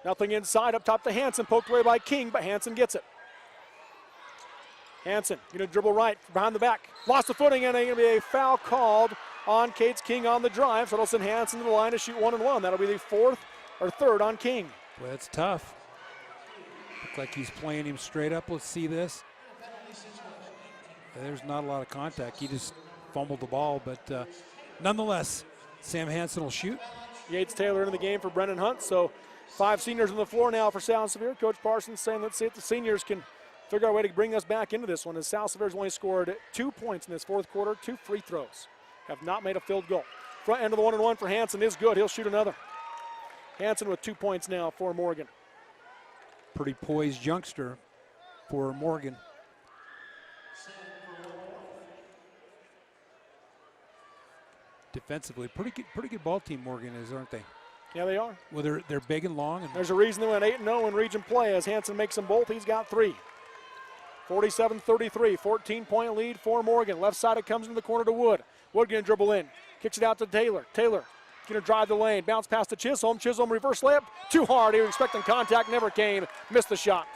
Nothing inside. Up top to Hansen. Poked away by King, but Hansen gets it. Hansen going to dribble right behind the back. Lost the footing, and going to be a foul called on Cates King on the drive. So it'll send Hansen to the line to shoot 1 and 1. That'll be the 3rd on King. Well, that's tough. Look like he's playing him straight up. Let's see this. There's not a lot of contact. He just fumbled the ball, but nonetheless, Sam Hansen will shoot. Yates Taylor into the game for Brennan Hunt. So 5 seniors on the floor now for South Sevier. Coach Parsons saying, let's see if the seniors can figure out a way to bring us back into this one, as South Sevier's only scored 2 points in this 4th quarter, 2 free throws. Have not made a field goal. Front end of the 1 and 1 for Hansen is good. He'll shoot another. Hansen with 2 points now for Morgan. Pretty poised youngster for Morgan. Defensively, pretty good ball team Morgan is, aren't they? Yeah, they are. Well, they're big and long. And there's a reason they went 8-0 in region play, as Hansen makes them both. He's got 3. 47-33, 14-point lead for Morgan. Left side it comes into the corner to Wood. Wood going to dribble in. Kicks it out to Taylor. Taylor going to drive the lane. Bounce pass to Chisholm. Chisholm reverse layup. Too hard. He was expecting contact. Never came. Missed the shot.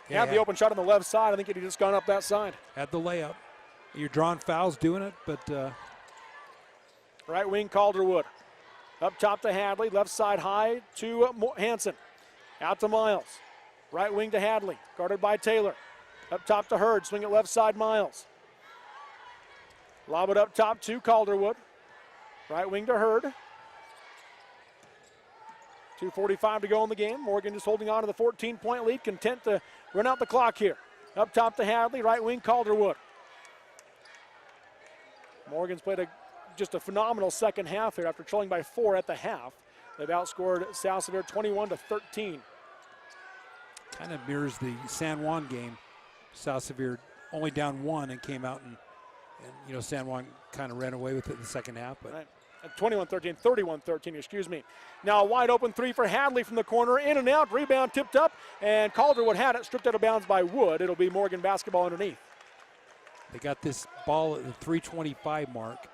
Yeah, had the open shot on the left side. I think he'd just gone up that side. Had the layup. You're drawing fouls doing it, but... Right wing Calderwood. Up top to Hadley. Left side high to Hansen. Out to Miles. Right wing to Hadley. Guarded by Taylor. Up top to Hurd. Swing it left side Miles. Lob it up top to Calderwood. Right wing to Hurd. 2:45 to go in the game. Morgan just holding on to the 14-point lead. Content to run out the clock here. Up top to Hadley. Right wing Calderwood. Morgan's played just a phenomenal second half here after trailing by 4 at the half. They've outscored South Sevier 21-13. Kind of mirrors the San Juan game. South Sevier only down 1 and came out and San Juan kind of ran away with it in the second half. But right. 21-13, 31-13, excuse me. Now a wide open 3 for Hadley from the corner, in and out, rebound tipped up, and Calderwood had it, stripped out of bounds by Wood. It'll be Morgan basketball underneath. They got this ball at the 3:25 mark.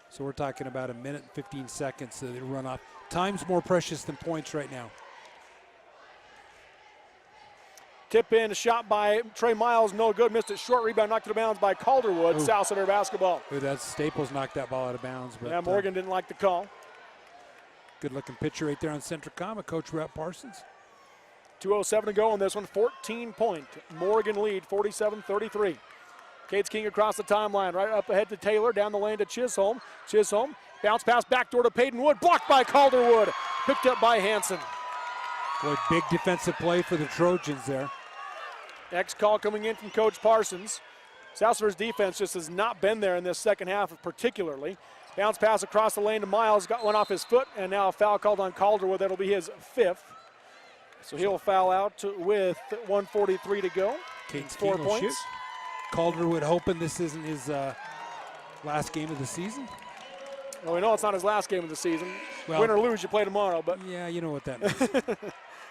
So we're talking about a minute and 15 seconds that they run off. Time's more precious than points right now. Tip in, shot by Trey Miles, no good. Missed it short, rebound knocked out of bounds by Calderwood. Ooh. South Sevier basketball. Ooh, that's Staples knocked that ball out of bounds. But, yeah, Morgan didn't like the call. Good looking pitcher right there on Centricom, Coach Rep Parsons. 2:07 to go on this one, 14-point Morgan lead, 47-33. Cates King across the timeline, right up ahead to Taylor, down the lane to Chisholm. Chisholm, bounce pass backdoor to Peyton Wood, blocked by Calderwood, picked up by Hanson. Boy, big defensive play for the Trojans there. Next call coming in from Coach Parsons. South Sevier's defense just has not been there in this second half particularly. Bounce pass across the lane to Miles, got one off his foot, and now a foul called on Calderwood. That'll be his 5th. So he'll foul out with 1:43 to go. Cates 4 King will points. shoot. Calderwood hoping this isn't his last game of the season. Well, we know it's not his last game of the season. Well, win or lose, you play tomorrow. But yeah, you know what that means.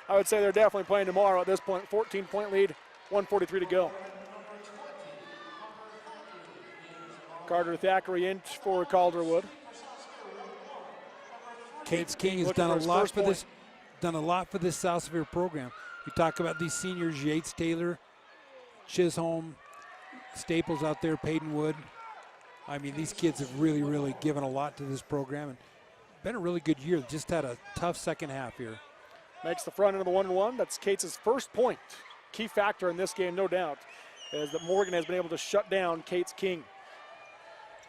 I would say they're definitely playing tomorrow at this point. 14-point lead, 1:43 to go. Carter Thackeray in for Calderwood. Cates King has done a lot for this. Done a lot for this South Severe program. We talk about these seniors: Yates, Taylor, Chisholm, Staples out there, Peyton Wood. I mean, these kids have really, really given a lot to this program and been a really good year. Just had a tough second half here. Makes the front end of the 1-1. That's Cates' first point. Key factor in this game, no doubt, is that Morgan has been able to shut down Cates King.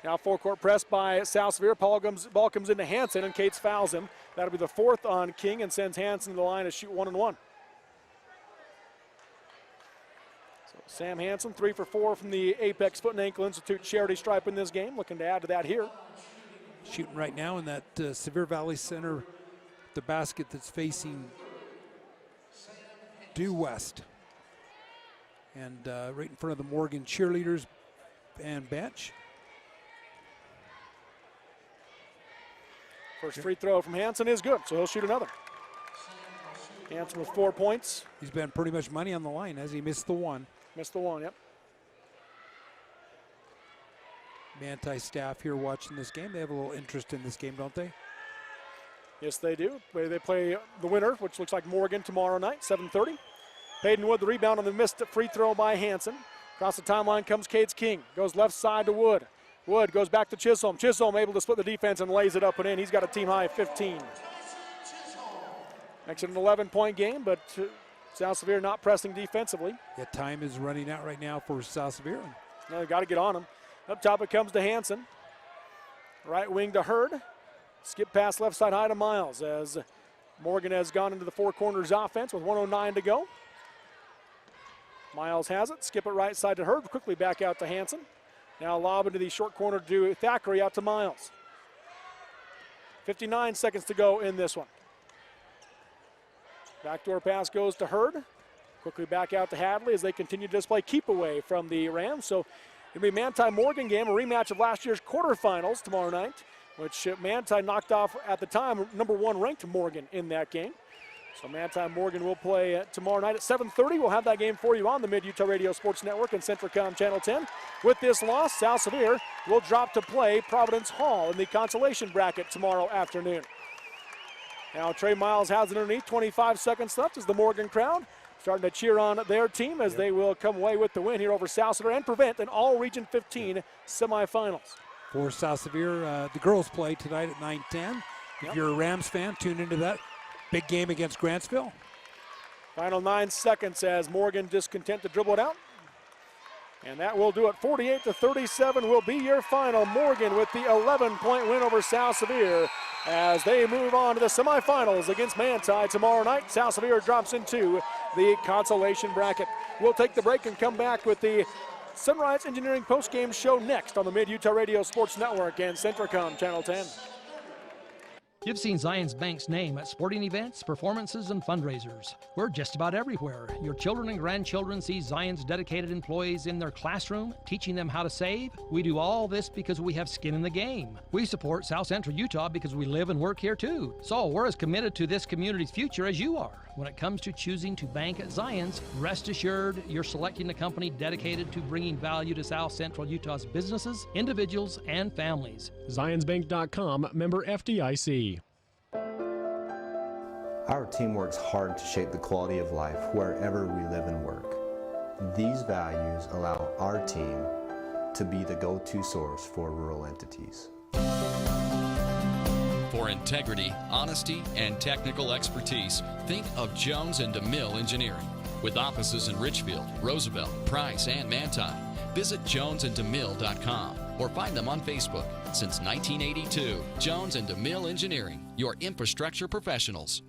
Now forecourt press by South Severe. Ball comes into Hanson, and Cates fouls him. That'll be the 4th on King and sends Hanson to the line to shoot 1-1. So Sam Hanson, 3 for 4 from the Apex Foot and Ankle Institute charity stripe in this game. Looking to add to that here. Shooting right now in that Sevier Valley Center, the basket that's facing due west. And right in front of the Morgan cheerleaders and bench. First free throw from Hanson is good, so he'll shoot another. Hanson with 4 points. He's been pretty much money on the line as he missed the one. Missed the one, yep. Manti staff here watching this game. They have a little interest in this game, don't they? Yes, they do. They play the winner, which looks like Morgan tomorrow night, 7:30. Peyton Wood, the rebound on the missed free throw by Hanson. Across the timeline comes Cates King. Goes left side to Wood. Wood goes back to Chisholm. Chisholm able to split the defense and lays it up and in. He's got a team-high 15. Makes it an 11-point game, but South Severe not pressing defensively. Yeah, time is running out right now for South Severe. Now they got to get on him. Up top it comes to Hanson. Right wing to Hurd. Skip pass left side high to Miles as Morgan has gone into the four corners offense with 1:09 to go. Miles has it. Skip it right side to Hurd. Quickly back out to Hanson. Now lob into the short corner to Thackeray out to Miles. 59 seconds to go in this one. Backdoor pass goes to Hurd. Quickly back out to Hadley as they continue to display keep away from the Rams. So it'll be a Manti-Morgan game, a rematch of last year's quarterfinals tomorrow night, which Manti knocked off at the time #1 ranked Morgan in that game. So Manti-Morgan will play tomorrow night at 7:30. We'll have that game for you on the Mid-Utah Radio Sports Network and Centricom Channel 10. With this loss, South Severe will drop to play Providence Hall in the consolation bracket tomorrow afternoon. Now Trey Miles has it underneath, 25 seconds left as the Morgan crowd starting to cheer on their team as they will come away with the win here over South Severe and prevent an All-Region 15 semifinals. For South Severe, the girls play tonight at 9:10. If you're a Rams fan, tune into that. Big game against Grantsville. Final 9 seconds as Morgan discontent to dribble it out. And that will do it. 48-37 will be your final. Morgan with the 11-point win over South Severe as they move on to the semifinals against Manti tomorrow night. South Severe drops into the consolation bracket. We'll take the break and come back with the Sunrise Engineering postgame show next on the Mid-Utah Radio Sports Network and Centricom Channel 10. You've seen Zions Bank's name at sporting events, performances, and fundraisers. We're just about everywhere. Your children and grandchildren see Zions dedicated employees in their classroom, teaching them how to save. We do all this because we have skin in the game. We support South Central Utah because we live and work here too. So we're as committed to this community's future as you are. When it comes to choosing to bank at Zions, rest assured you're selecting a company dedicated to bringing value to South Central Utah's businesses, individuals, and families. ZionsBank.com, member FDIC. Our team works hard to shape the quality of life wherever we live and work. These values allow our team to be the go-to source for rural entities. For integrity, honesty, and technical expertise, think of Jones and DeMille Engineering. With offices in Richfield, Roosevelt, Price, and Manti, Visit jonesanddemille.com or find them on Facebook. Since 1982, Jones and DeMille Engineering, your infrastructure professionals.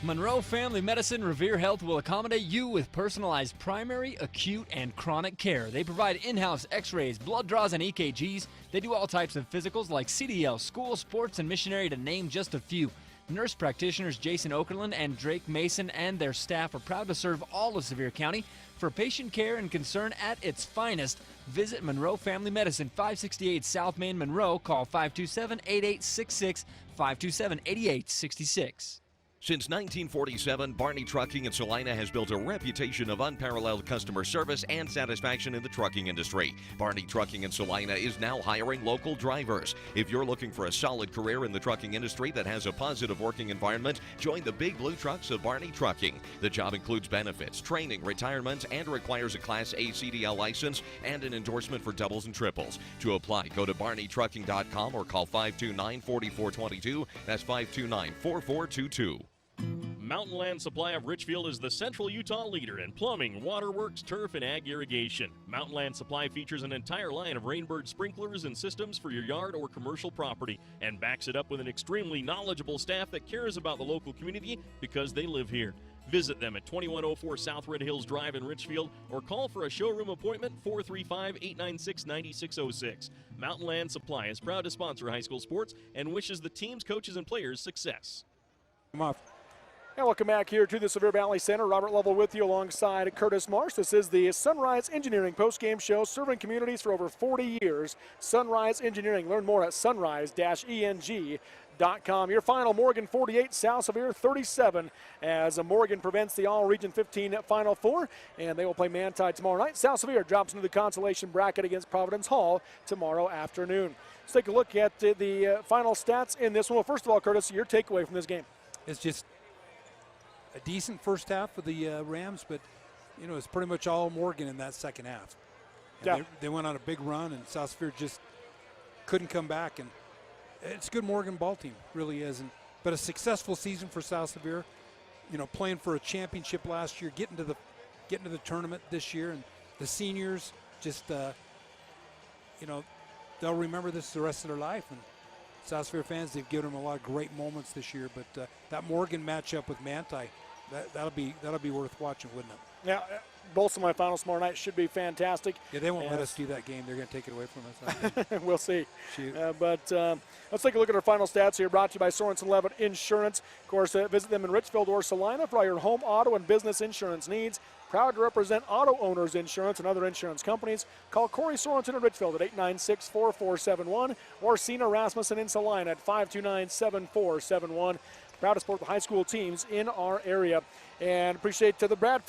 Monroe Family Medicine Revere Health will accommodate you with personalized primary, acute, and chronic care. They provide in-house x-rays, blood draws, and EKGs. They do all types of physicals like CDL, school, sports, and missionary, to name just a few. Nurse practitioners Jason Okerlund and Drake Mason and their staff are proud to serve all of Sevier County. For patient care and concern at its finest, visit Monroe Family Medicine, 568 South Main, Monroe. Call 527-8866, 527-8866. Since 1947, Barney Trucking in Salina has built a reputation of unparalleled customer service and satisfaction in the trucking industry. Barney Trucking in Salina is now hiring local drivers. If you're looking for a solid career in the trucking industry that has a positive working environment, join the big blue trucks of Barney Trucking. The job includes benefits, training, retirement, and requires a Class A CDL license and an endorsement for doubles and triples. To apply, go to barneytrucking.com or call 529-4422. That's 529-4422. Mountain Land Supply of Richfield is the Central Utah leader in plumbing, waterworks, turf, and ag irrigation. Mountain Land Supply features an entire line of Rainbird sprinklers and systems for your yard or commercial property and backs it up with an extremely knowledgeable staff that cares about the local community because they live here. Visit them at 2104 South Red Hills Drive in Richfield or call for a showroom appointment 435-896-9606. Mountain Land Supply is proud to sponsor high school sports and wishes the teams, coaches, and players success. And welcome back here to the Sevier Valley Center. Robert Lovell with you alongside Curtis Marsh. This is the Sunrise Engineering postgame show, serving communities for over 40 years. Sunrise Engineering. Learn more at sunrise-eng.com. Your final, Morgan 48, South Sevier 37, as Morgan prevents the All-Region 15 Final Four, and they will play Manti tomorrow night. South Sevier drops into the consolation bracket against Providence Hall tomorrow afternoon. Let's take a look at the final stats in this one. Well, first of all, Curtis, your takeaway from this game. It's just a decent first half for the Rams, but, you know, it's pretty much all Morgan in that second half. And yeah. They went on a big run, and South Sevier just couldn't come back. And it's a good Morgan ball team, really is. But a successful season for South Sevier, you know, playing for a championship last year, getting to the tournament this year. And the seniors just, you know, they'll remember this the rest of their life. And South Sevier fans, they've given them a lot of great moments this year. But that Morgan matchup with Manti, that'll be worth watching, wouldn't it? Yeah, both semifinals tomorrow night should be fantastic. Yeah, they won't let us do that game. They're going to take it away from us. We'll see. But let's take a look at our final stats here, brought to you by Sorensen Levitt Insurance. Of course, visit them in Richfield or Salina for all your home, auto, and business insurance needs. Proud to represent Auto Owners Insurance and other insurance companies. Call Corey Sorensen in Richfield at 896-4471 or Sina Rasmussen in Salina at 529-7471. Proud to support the high school teams in our area. And appreciate the Brad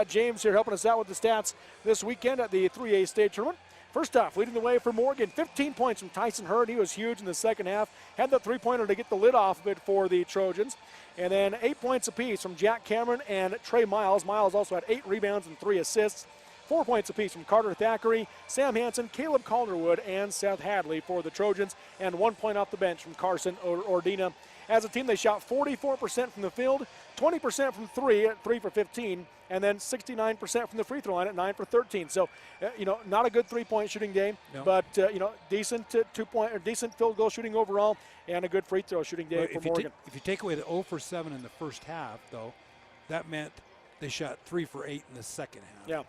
James here, helping us out with the stats this weekend at the 3A state tournament. First off, leading the way for Morgan, 15 points from Tyson Hurd. He was huge in the second half. Had the three-pointer to get the lid off of it for the Trojans. And then 8 points apiece from Jack Cameron and Trey Miles. Miles also had 8 rebounds and 3 assists. 4 points apiece from Carter Thackeray, Sam Hansen, Caleb Calderwood, and Seth Hadley for the Trojans. And 1 point off the bench from Carson Ordina. As a team, they shot 44% from the field, 20% from 3 at 3 for 15, and then 69% from the free throw line at 9 for 13. So, you know, not a good three-point shooting day, but you know, decent decent field goal shooting overall, and a good free throw shooting day for Morgan. If you take away the 0 for 7 in the first half, though, that meant they shot 3 for 8 in the second half. Yeah,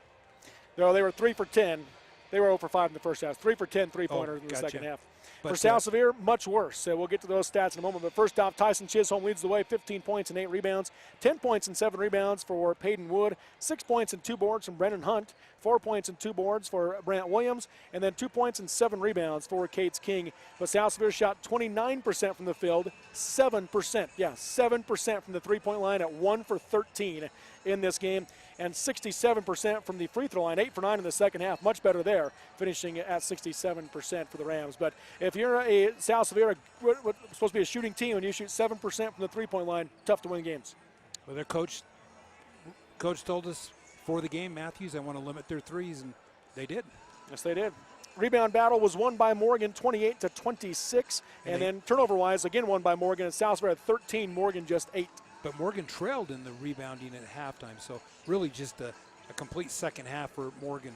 no, they were 3 for 10. They were 0 for 5 in the first half. 3 for 10 three-pointers in the second half. But for South Sevier, much worse. We'll get to those stats in a moment. But first off, Tyson Chisholm leads the way, 15 points and 8 rebounds, 10 points and 7 rebounds for Peyton Wood, 6 points and 2 boards from Brennan Hunt, 4 points and 2 boards for Brant Williams, and then 2 points and 7 rebounds for Cates King. But South Sevier shot 29% from the field, 7% from the three-point line at 1 for 13 in this game, and 67% from the free throw line, 8 for 9 in the second half. Much better there, finishing at 67% for the Rams. But if you're a South Sevier, what's supposed to be a shooting team, and you shoot 7% from the three-point line, tough to win games. Well, their coach told us before the game, Matthews, I want to limit their threes, and they did. Yes, they did. Rebound battle was won by Morgan 28-26, and then turnover-wise, again won by Morgan. And South Sevier had 13, Morgan just 8. But Morgan trailed in the rebounding at halftime, so really just a complete second half for Morgan.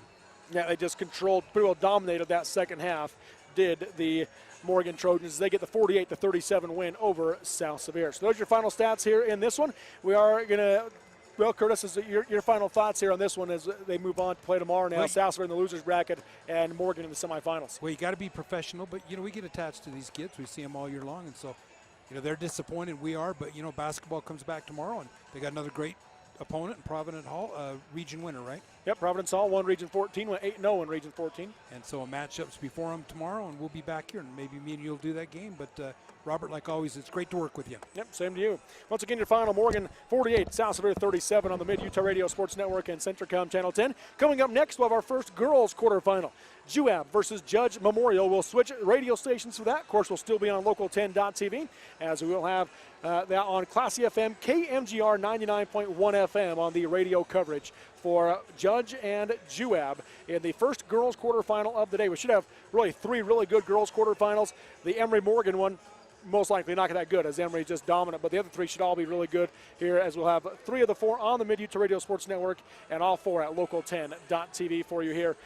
Yeah, they just controlled, pretty well dominated that second half, did the Morgan Trojans. They get the 48-37 win over South Sevier. So those are your final stats here in this one. We are going to, well, Curtis, is your final thoughts here on this one as they move on to play tomorrow now. South Sevier in the losers bracket and Morgan in the semifinals. Well, you got to be professional, but, we get attached to these kids. We see them all year long, and so, they're disappointed. We are, but, basketball comes back tomorrow, and they got another great opponent in Providence Hall, region winner, right? Yep, Providence Hall won Region 14, went 8-0 in Region 14. And so a matchup's before them tomorrow, and we'll be back here, and maybe me and you'll do that game. But, Robert, like always, it's great to work with you. Yep, same to you. Once again, your final, Morgan 48, South Sevier 37 on the Mid-Utah Radio Sports Network and Centricom Channel 10. Coming up next, we'll have our first girls quarterfinal. Juab versus Judge Memorial. We'll switch radio stations for that. Of course, we'll still be on local10.tv, as we will have that on Classy FM, KMGR 99.1 FM on the radio coverage for Judge and Juab in the first girls quarterfinal of the day. We should have really three really good girls quarterfinals. The Emory-Morgan one, most likely not that good, as Emory is just dominant, but the other three should all be really good here, as we'll have 3 of the 4 on the Mid-Utah Radio Sports Network and all 4 at local10.tv for you here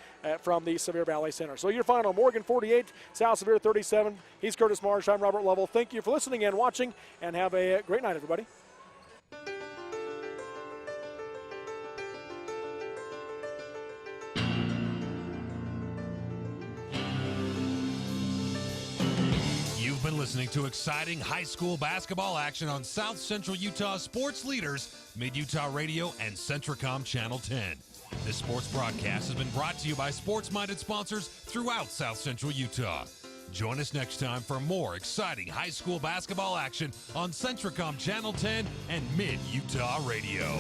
from the Sevier Valley Center. So your final, Morgan 48, South Sevier 37. He's Curtis Marsh. I'm Robert Lovell. Thank you for listening and watching, and have a great night, everybody. Been listening to exciting high school basketball action on South Central Utah sports leaders, Mid-Utah Radio and Centricom Channel 10. This sports broadcast has been brought to you by sports-minded sponsors throughout South Central Utah. Join us next time for more exciting high school basketball action on Centricom Channel 10 and Mid-Utah Radio.